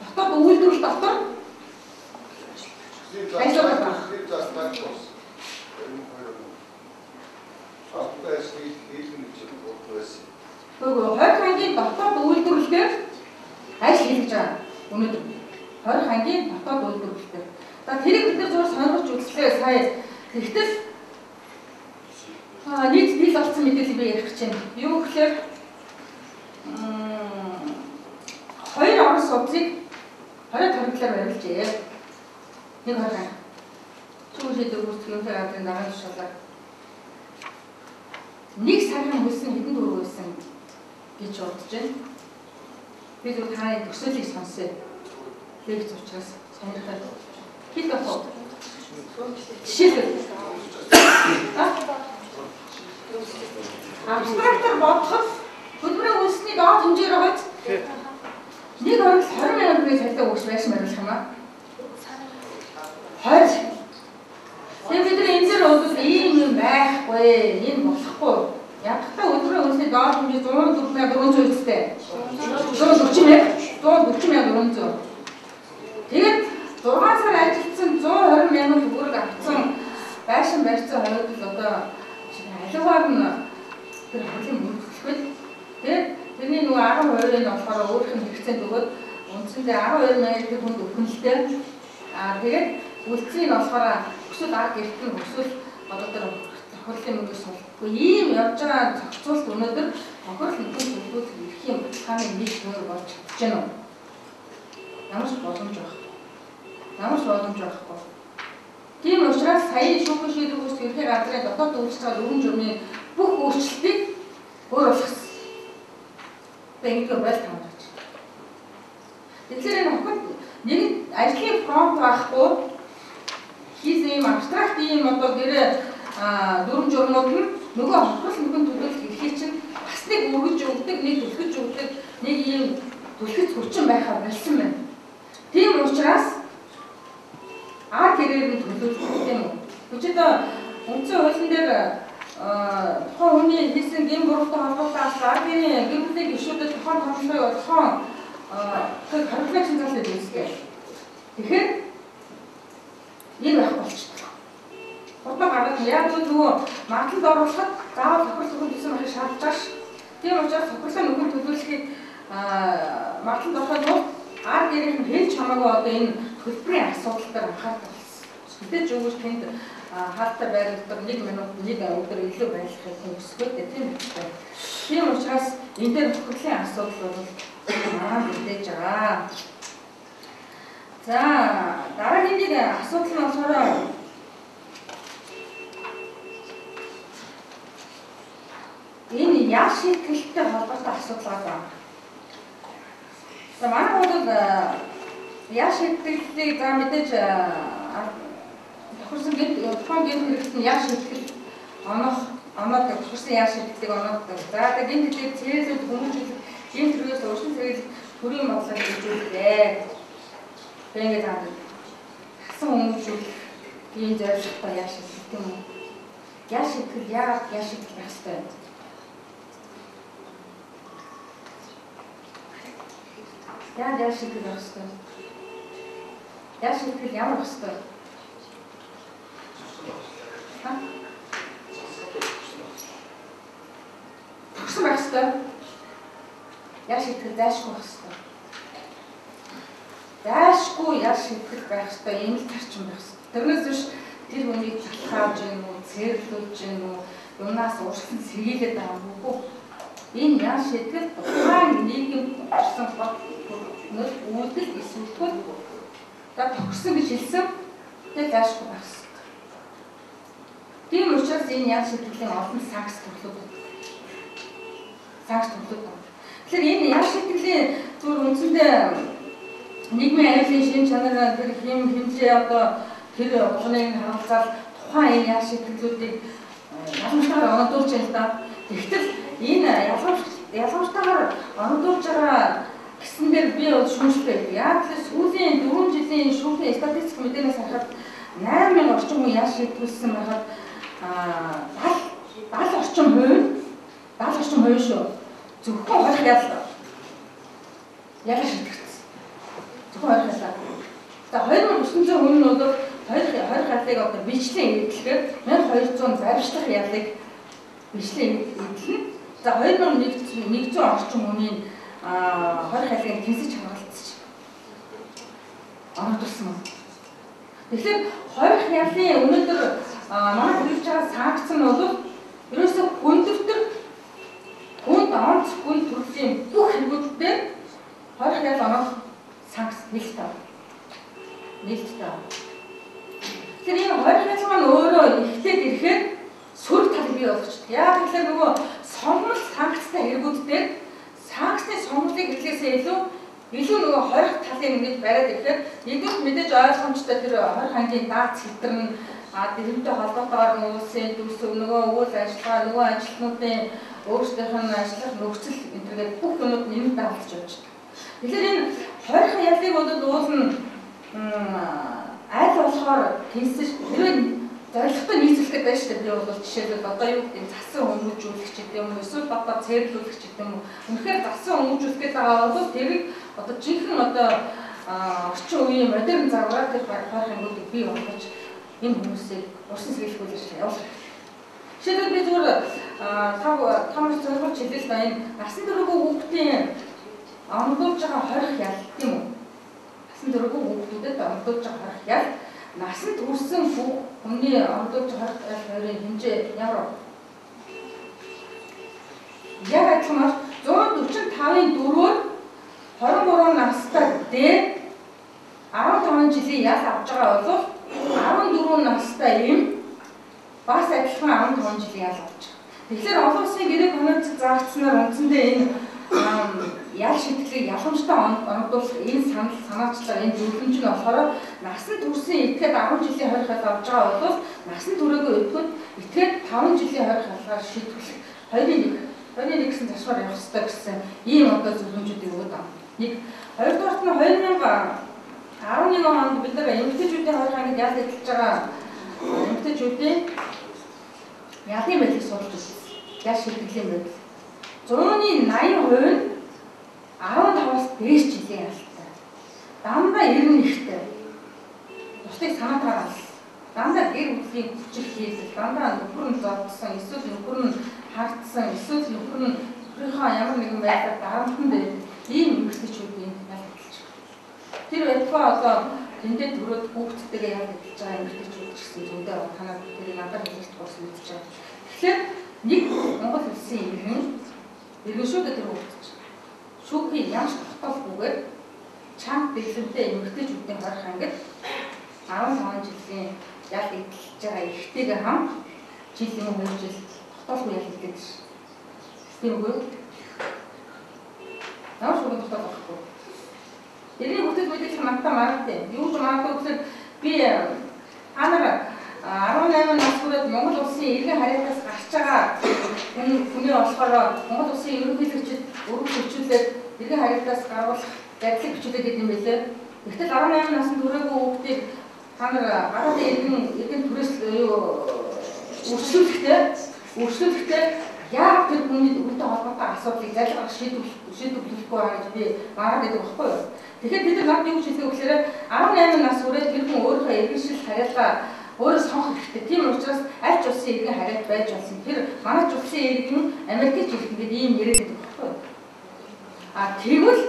дотоод үйлдвэрлэл дотор ажил байна. Хойр хагийн дотоод үйлдвэрлэлээр ажил хийж байгаа. Өнөөдөр Хойр хагийн дотоод үйлдвэрлэлээр. За тэрийг бид нар зур сонирхож үзлээ сая. Тэгтэл нийт болсон мэдээлэл би ярих гэж байна. Юу гэхээр хоёр орон сууцыг 20 төрөлөөр барилжээ. Нэг хараа. Сүүлийн дөрвөлт юм дээр дараа нь шалаа. Нэг сарын хөлсөн хэдэн төгрөг байсан гэж бодож байна. Би зөв таны төсөөлийг сонсъё. Тэгж учраас сонирхоод хэд болох вэ? Жишээлбэл абстрактаар бодоход хөдөлмөрийн үйлсний доод хэмжээр байгааз нэг орол 20 сая төгрөгийн цалин өгч байсан байх юм аа. 20. Тэгээд бид энэ дээр бол ийм юм байхгүй, энэ болохгүй. Ядахтаа өдрийн үйлсний доод хэмжээ 104,400 үстэй. 140,400. Тэгээд 6 сар ажилласан 120,000 төгрөг авсан байшин барьсан хоёрд л одоо аливаар нь тэр хөрлийн мөнгө төлөх. Тэгээд тэрний нөгөө 12% нь болохоор өөрийнх нь хэрэгцээнд өгөөд үндсэндээ 12,000 хүнд өгнөлтэй. Тэгээд үлдсийн нь болохоор өсвөл арга гэртэн өсвөл одоо тэр тохирлын мөнгөс болохгүй ийм явж байгаа зохицуулт өнөөдөр тохирол нөхөн төлөвлөлт ирэх юм баталгааны нэг төр болж чадж байна уу? Ямар ч боломж байхгүй. Ямар ч боломж байхгүй. Тийм учраас саяын шүүхийн шийдвэр үүсгэх ерхий газрын дотоод үйлчлэж байгаа өргөн журмын бүх өөрчлөлтийг өөр болгосон. Тэнгэр байж таамагч. Тэгэхээр энэ хот нэг ажлын фронт байхгүй хийсэн юм абстракт юм одоо гэрээ дүрм журмууд нь нөгөө хохирол нөхөн төлөвлөлт эрхий чинь бас нэг өргөж өгдөг, нэг түлхэж өгдөг, нэг ийм түлхэц хүчин байхаар болсон байна. Тийм учраас арга хэрэгээр нь төлөвлөлт юм уу? Өчигдөр үндсэн хуулийн дээр тухайн хүний хийсэн гэм буруутай холбоотой арга хэрэгийн гэр бүлийн гишүүдэд тухайн томчлогыг олохын харилцагч зал дээр үүсгэж. Тэгэхээр энэ байх болчихлоо. Бодлого гараад яг л нөгөө магадлалд оруулахад заавал тохирол нөхөн төлсөн байхыг шаардж байгаа ш. Тийм учраас тохирлын нөхөн төлөвлөхийг магадлалд ороход арга хэрэгийг нь хэлж хамаагүй одоо энэ төлбөрийн асуудал дээр анхаардаг болсон. Мэдээж өгөөж тэнд хаалттай байрлалдаг 1 минут 1 өдөр илүү байлгахыг хүсдэг тийм үү? Тийм учраас энэ дээр тохирлын асуудал бол маань мэдээж байгаа. За дараагийн нэг асуудал нь болохоор энэ яа шийдэлтэй холбоотой асуудал байна. За манай бол яа шийдэлийг за мэдээж тохирсон тухайн гэн хэрэгт нь яа шийдэл оноод тохирсон яа шийдэлийг оноод за тэгээд гэн хэлийг цэрэзүүд хүмүүжүүлэх гэн хэрэгээс урьдчилан зэрэг төрийн бодлого хэрэгжүүлээ. Тэгээд заадаг хасан хүмүүжүүлэх ийм зорилготой яа шийдэл тийм үү? Яа шийдэл яа шийдэл байх ёстой юм. Яа шийдэл байх ёстой. Яа шийдэл ямар байх ёстой. Төгсөн байх ёстой. Яа шийдэл зайлшгүй байх ёстой. Зайлшгүй яа шийдэл байх ёстой. Ийм л тарчин байх ёстой. Тэрнээс биш тэр хүнийг талхааж гин үү, цэрлүүлж гин үү, юмнаас урьдчилан сэргийлээд байгаа юм уу? Энэ яа шийдэл тухайн нийгэм орсон үүдэл эсвэл за төгсөн гэж хэлсэн тэгээд зайлшгүй байх ёстой. Тийм учраас энэ яа шийдлийн олон санкц төрлүүд. Тэгэхээр энэ яа шийдлийн зүгээр үндсэндээ нийгмийн аюулын шин чанар тэр хэмжээ одоо тэр болгоныг харуулцаад тухайн энэ яа шийдлүүдийг ялгамжтайгаар оногдуулж байна л да. Тэгтэл энэ ялгамжтайгаар оногдуулж байгаа гэсэн дээр би шүүмжлээ. Яг л сүүлийн 4 жилийн шүүхийн статистик мэдээнээс харахад 8000 орчим хүн яа шийдүүлсэн байхад 70 орчим хувь шүү. Зөвхөн хорих ял шийдэгдсэн. Зөвхөн хорих ял. За 2900 хүн нь бол хорих ялыг одоо бичлэн эдлэхээр 1200 заримчлах ялыг бичлэн эдлэн. За 2100 орчим хүний хорих ялыг тэнцэж хамгаалцаж оногдуулсан юм. Тэгэхээр хорих ялын өнөөдөр манай хэрэгж байгаа санкц нь бол ерөөсөө хүндөвтөр хүнд онцгүй төрлийн бүх хэрэгүүдээр хорих ял онох санкц нээлттэй. Тэгэхээр энэ хорих ял маань өөрөө ихтэй ирэхэд сүр тал бий болгочихдог. Яг тэгэхээр нөгөө сонгол санкцтай хэрэгүүдээр санкцны сонголтыг хэлээсээ илүү нөгөө хорих талын ингэж бариад ирэхээр нэгдүгээр мэдээж ойлгомжтой тэр хорих хангийн даац хэтэрнэ дэрэмтэй холбоотойгоор нуусан төсөв нөгөө үйл ажиллагаа нөгөө ажилтнуудын өөрсдийнх нь ажиллах нөхцөл энтергээд бүх юмуд нэмэлт давалж явж байна. Тэгэхээр энэ хорих ялыг уул нь аль болохоор тэнцэж хэрвээ зорилготой нийцүүлэхэд байж шүү дээ. Би бол жишээлбэл одоо юу гэдэг засан хүмүүжүүлэгч гэдэг юм уу эсвэл одоо цэрлүүлэгч гэдэг юм уу. Үнэхээр засан хүмүүжүүлэх байгаа бол тэрийг одоо жинхэнэ одоо орчин үеийн модерн загвараар тэр хорих юмуудыг бий болгож энэ хүмүүсийг урсан сэргийлэх үйлчлэл явуулах. Жишээлбэл би зүгээр томор зөвхөн хэлээс да энэ насан туршгүй хүүхдийн оногдуулж байгаа хорих ял тийм үү? Насан туршгүй хүүхдүүдэд оногдуулж байгаа хорих ял насан турсан хүний ондогч 20-20-ын хэмжээ ямар яг адилхан 145-ын 4-өөр 23 настай дээр 15 жилийн ял авч байгаа бол 14 настай юм бас адилхан 15 жилийн ял авч байгаа. Тэгэхээр олон улсын гэрээ конвенцэд заагдсанаар үндсэндээ энэ ял шийдвэрийг яламжтай онгодуулах энэ санаачлага энэ зөвлөмж нь болохоор насан турсан этгээд 10 жилийн хорих хал авч байгаа бол насан туршаагүй өдгөд этгээд 5 жилийн хорих халгаар шийдвэрлэх 2-1 гэсэн зашмаар явах хэрэгтэй гэсэн ийм одоо зөвлөмжүүдийг өгöd байна. Нэг хоёрдугаарт нь 2011 онд бид нар эмэгтэйчүүдийн хорих ангид ял эзэлж байгаа эмэгтэйчүүдийн ялын байдлыг судалж үзсэн. Ял шийдвэрлэлийн байдал 100-ны 80% нь 15-аас дээш жилийн ялтай. Дандаа 91-тэй. Бусдыг санаатаар алс. Дандаа гэр бүлийн хүчил хийлэл, дандаа нөхөр нь зодсон, эсвэл нөхөр нь хардсан, эсвэл нөхөр нь өөрийнхөө ямар нэгэн байдлаар дарамтсан дээр ийм эмэгтэйчүүдийн ял эзэлж байгаа. Тэр байтугай одоо тэндээ төрөөд хүүхдтэйгээ ял эзэлж байгаа эмэгтэйчүүд гэсэн зөндөө танаа тэрийг надад хэлж болсон үзэж байгаа. Тэгэхээр нэг Монгол улсын иргэн шүү гэдэг хүүхдч. Шүүхийн ямар ч тогтоолгүйгээр чамд дэглэмтэй эмэгтэйчүүдийн хорих ангид 15 жилийн ял эзэлж байгаа ихтэйгээ хам жил юм 2 жил тогтоолгүй ял эзэлж байна. Тийм үгүй юу? Ямар шүүхийн тогтоол байхгүй. Тэрний бүтэц мэдээлэл надад маргатай. Юу ч магадгүй гэхээр би анаа 18 нас хүрээд Монгол улсын иргэн харьяатаас гарч байгаа хүний болохоор Монгол улсын ерөнхийлөгчд өргөжүүлээд иргэн харьяатаас гаргуулах байдлыг бичүүлээд идэв юм байлээ. Гэтэл 18 наснд хүрээгүй хүүхдийг та нар гадаадын иргэн түрээс үргэлжлүүлэхдээ яг тэр хүний үүнтэй холбоотой асуудлыг залгах шийдвэрлэхгүй байгаа гэж би мараад байдаг байхгүй юу? Тэгэхээр бид нар юу ч хэлэх вэ гэхээр 18 нас хүрээд тэр хүн өөрийнхөө иргэншил харьяалаа өөрөө сонгох хэрэгтэй. Тийм учраас аль ч улсын иргэн харьяат байж болсон. Тэр манай улсын иргэн Америкч ирэх гэдэг ийм яриад байдаг байхгүй юу? Тэгвэл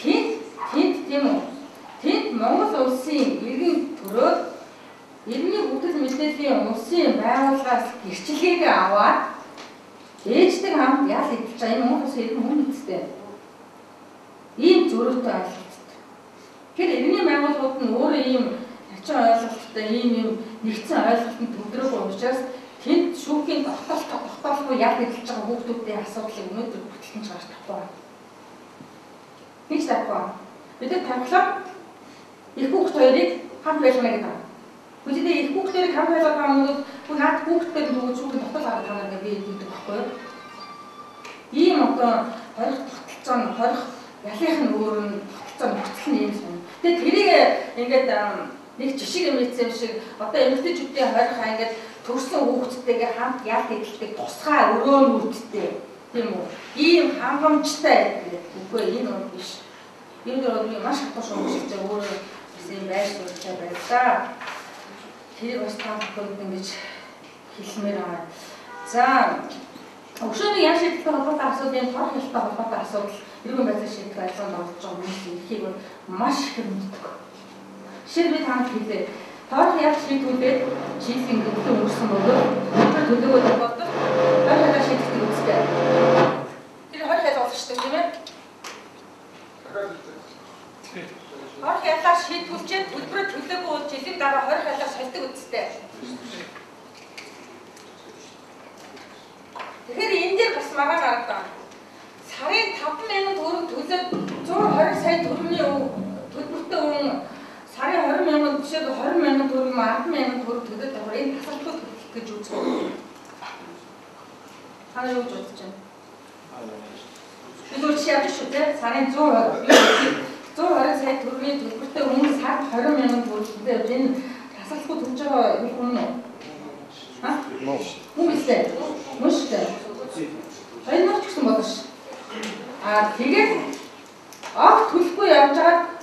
тийм үү? Тэнд Монгол улсын иргэн төрөөд иргэний бүтэц мэдээллийн улсын байгууллагаас гэрчлэгийг аваад ээжтэй хамт ял эзэлж байгаа энэ Монгол улсын иргэн хүн үстэй. Ийм зөрүүтэй ойлголттой. Тэгэхээр иргэний байгууллагууд нь өөрөө ийм хачин ойлголттой ийм нэгдсэн ойлголтод төвлөрөөгүй учраас тэнд шүүхийн тогтоолгүй ял эзэлж байгаа хүүхдүүдийн асуудлыг өнөөдөр бүтэлтэн чарж тавьхгүй байна. Нэг тавьхгүй. Бид тавхлаа их хүүхд хоёрыг хамт байлгана гэдэг. Үгүй их хүүхдэрийг хамт байлгах юм бол наад хүүхдтэй нөгөө шүүхийн тогтоол гаргах юм гэдэг би хэлдэг байхгүй юу? Ийм одоо хорих тогтолцоо хорих ялынх нь өөр нь тогтолцоо нөхцөл нь юм шиг. Тэгээ тэрийг ингээд нэг жишг юм ийцэм шиг одоо эмэгтэйчүүдийн хорих ангид төрсэн хүүхдтэйгээ хамт ял эзэлдэг тусгай өрөөнүүдтэй тийм үү? Ийм хангамжтай үгүй энэ бол биш. Энэ бол маш хатуу шууршилж өөрөө гэсэн байж сурчаа байлаа. Тэр бас таахгүй ингэж хэлмээр байгаа. За өгшөөний ял шийдэлтэй холбоотой асуудлын торох ялтай холбоотой асуудал иргэн байдлын шийдэл ажиллагаанд орж байгаа хүмүүсийн эрхийг маш их мэддэг. Жишээ нь танд хэлээ. Торох ял шийдвүлээд шийдлийн төлөв өнгөрсөн бөгөөд тэр төлөвөө боддог. Торох ял шийдэлтэй үстэй. Тэр 20 ял болох шүү дээ тийм ээ. Хорх ялаар шийдвүүлчихэд төлбөрөөр төлөөгүй бол жилийн дараа хорх ялаар сольдог үстэй. Тэгэхээр энэ дээр бас мараа гардаг. Сарын 5,000 төгрөг төлөөд 120 сая төгрөгийн төлбөртэй хүн сарын 20,000 бишээд 20,000 төгрөг, 10,000 төгрөг төлөөд давхар энэ тасалбар төлөх гэж үздэг. Та юу гэж бодож байна? Бид өөр чи яаж шүү дээ? Сарын 120 сая төгрөгийн төлбөртэй хүн сард 20,000 төгрөгтэй энэ тасалбар төлж байгаа хүн үү? Хүмүүстэй. Мөштэй. Хоёр нөх гэсэн болно ш. Тэгээд төлөхгүй явж байгаа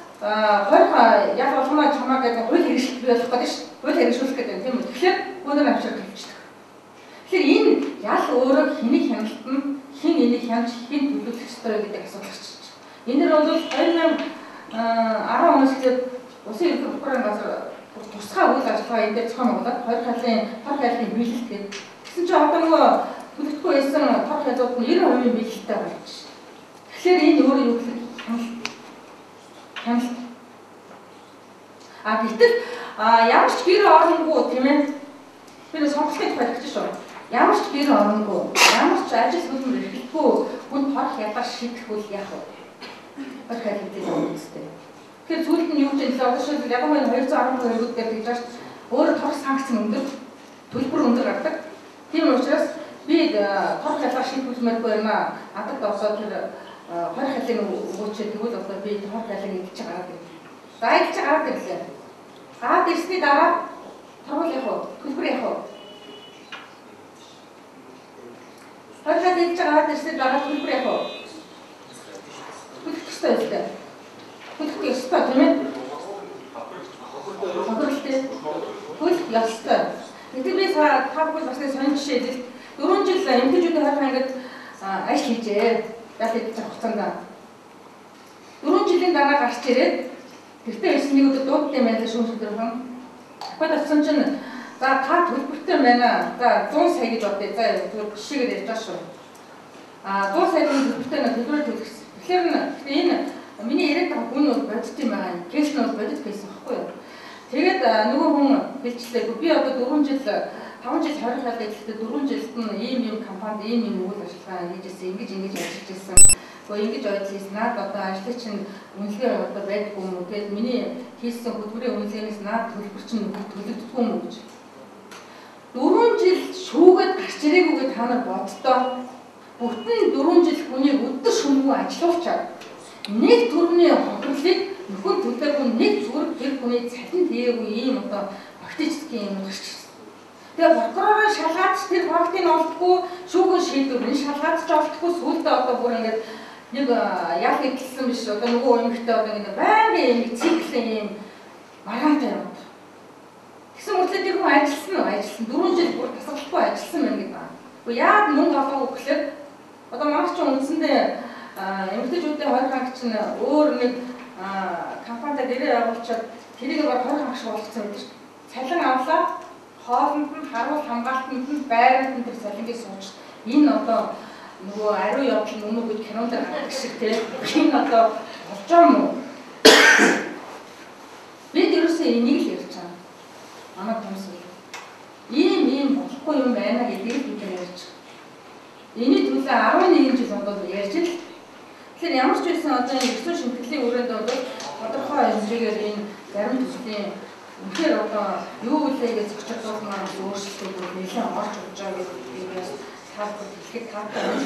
хорих яг болгоно чамаа гэдэг хууль хэрэгжил бий болох гэдэг ш. Хууль хэрэгжүүлэх гэдэг тийм үү? Тэгэхээр өнөр авчрах хэлчихдэг. Тэгэхээр энэ ял өөрөө хэнийг хяналтан, хэн энийг хянж, хэн төлөвлөх ёстой гэдэг асуудал гарч ирж байна. Энэ нь бол 2010 оноос эхлээд Улсын ерөнхий прокурорын газар тусгай үйл ажиллагаа энэ зохион байгуулаад хоёр талын тор хайлтын биелэлт гэдэг. Тэгсэн чинь одоо нөгөө төлөвлөхгүй байсан тор хайлтууд нь 90% биелэлттэй болж байна. Тэгэхээр энэ өөрөө юу гэхээр хяналт. Гэтэл ямар ч гэр оронгүй тийм ээ. Би сонголтын тухай хэлж шүү. Ямар ч гэр оронгүй, ямар ч ажил хөдөлмөр эрхлэхгүй хүн тор хялгаж шийдэх үйл яах вэ? Тор хайлтын үүсдэг. Тэгэхээр зүйлд нь юу гэж хэлээ одоо шил ягмын 212 өргөд гэдэг гэж өөр тор санкц өндөр төлбөр өндөр гардаг. Тийм учраас би тор хялгаж шийдэх үлмээргүй юм аа. Адад одоо тэр хоёр хайлын өгөөчөө тэгвэл одоо би тор хайлыг идэж гараад ирлээ. За идэж гараад ирлээ. Гараад ирсний дараа торгол яах вэ? Төлбөр яах вэ? Хоёр хайлыг идэж гараад ирсний дараа төлбөр яах вэ? Төлөх ёстой үстэй. Төлөх ёстой тийм ээ? Хохирлтэй. Төлөх ёстой. Гэтэл би та бүхэн бас нэг сонир жишээ хэлээ. 4 жил эмэгтэйчүүдийн хорхон ингээд ажил хийжээ. Яг идэж хугацаанд 4 жилийн дараа гарч ирээд гэртээ ирсэн нэг өдөр дуудсан юм байлаа шүү шүдэрхэн. Дахиад очсон чинь за та төлбөртэй байна. За 100 сая гэж бодъё. За зүгээр жишээгээр ярьж байгаа шүү. 100 саяны төлбөртэй нэг төлбөр төлөхсөн. Тэгэхээр энэ миний яриад байгаа хүн бол бодит юм аа. Кэш нь бол бодит байсан байхгүй юу? Тэгээд нөгөө хүн хэлчихлээ. Би одоо 4 жил 5 жил хорих хайлт ажиллахдаа 4 жилд нь ийм компанид ийм үйл ажиллагаа хийжсэн, ингэж ажиллаж ирсэн. Гэхдээ ингэж ойлгосон. Наад одоо ажлын чинь үнэлгээ одоо байдгүй юм уу? Тэгээд миний хийсэн хөтөлбөрийн үнэлгээнээс наад төлбөр чинь төлөгддөггүй юм уу гэж. 4 жил шүүгээд гарч ирээгүй та нар боддоо. Бүтэн 4 жил хүнийг өдөр шөнөгүй ажилуулчаад нэг төрний хохирлыг нөхөн төлөөгүй нэг зүрх тэр хүний цалин тээгүй ийм одоо фактически юм гарч ирсэн. Тэгээ прокурорын шалгаач тэр фактыг олдохгүй шүүгэн шийдвэр энэ шалгаач ч олдохгүй сүултээ одоо бүр ингээд нэг яг ихсэн биш одоо нөгөө эмэгтэй одоо ингэ байнгын юм циклийн юм маргаантай юм. Тэгсэн мэтлээ тэр хүн ажилласан 4 жил бүр тасгалахгүй ажилласан байна гэдэг байна. Гэхдээ яг мөнгө олоогүй гэхэлэр одоо маш ч үндсэндээ эмэгтэйчүүдийн хоёр ханг чинь өөр нэг компанид нэрээ явуулчаад тэрийг баг хоёр ханг шиг болгоцсон байдаг шүү. Цалин авлаа хоолнд нь харуул хамгаалтанд нь байранд нь тэр цалингийг сууж. Энэ одоо нөгөө ариун явдал өмнөд кинонд гардаг шиг тийм энэ одоо болж байгаа юм уу? Бид ерөөсөө энийг л ярьж байгаа. Манай хүмүүс ийм болохгүй юм байна гэдгийг бид ярьж байгаа. Эний төлөө 11 жил бодоод ярьж л. Тэгэхээр ямар ч байсан одоо энэ өсвөр шимтгэлийн үрээнд бол тодорхой хэмжээгээр энэ зарим төслийн үнэхээр одоо юу үлээ гэж зохицож байгаа өөрчлөлтүүд нэлээд орж ирж байгаа гэдгээс таалбар хэлэхэд таатай байна.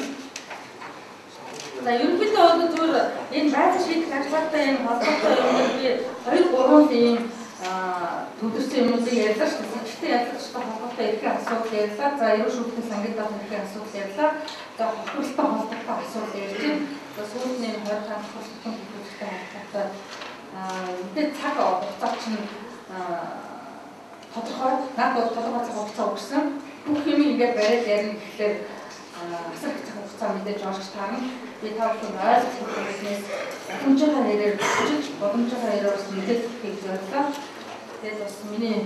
За ерөнхийдөө бол зүгээр энэ байцаа шийдэх ажлаатай энэ холбоотой юмыг би 2-3 ийм төвлөрсөн юмнуудыг ярьлаа шүү дээ. Гэхдээ ялгчтай холбоотой эрхийн асуудал ярьлаа. За ерөн шүүхтийн сангидаа эрхийн асуудал ярьлаа. За хохирлолтой холбоотой асуудал ярьж байна. За сүүлний 20 ханах хохирлолтой холбоотой мэдээ цаг хугацаа чинь тодорхой надад тодорхой цаг хугацаа өгсөн. Бүх юм ингээд бариад ярина гэхлээр асар их цаг хугацаа мэдээж орж таарна. Би та бүхэн ойлгох хэрэгнээс боломжтой нэрээр бичиж боломжтой нэрээр мэдээлэл хийх зорилгоо. Тэгээд бас миний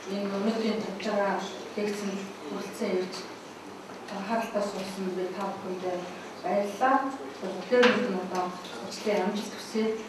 энэ өнөөдрийн тавьж байгаа лекцэнд хүрэлцэн ирж анхааралтай суусан би та бүхэндээ баярлалаа. Тэгэхээр бүгд одоо уучлаарай амжилт хүсье.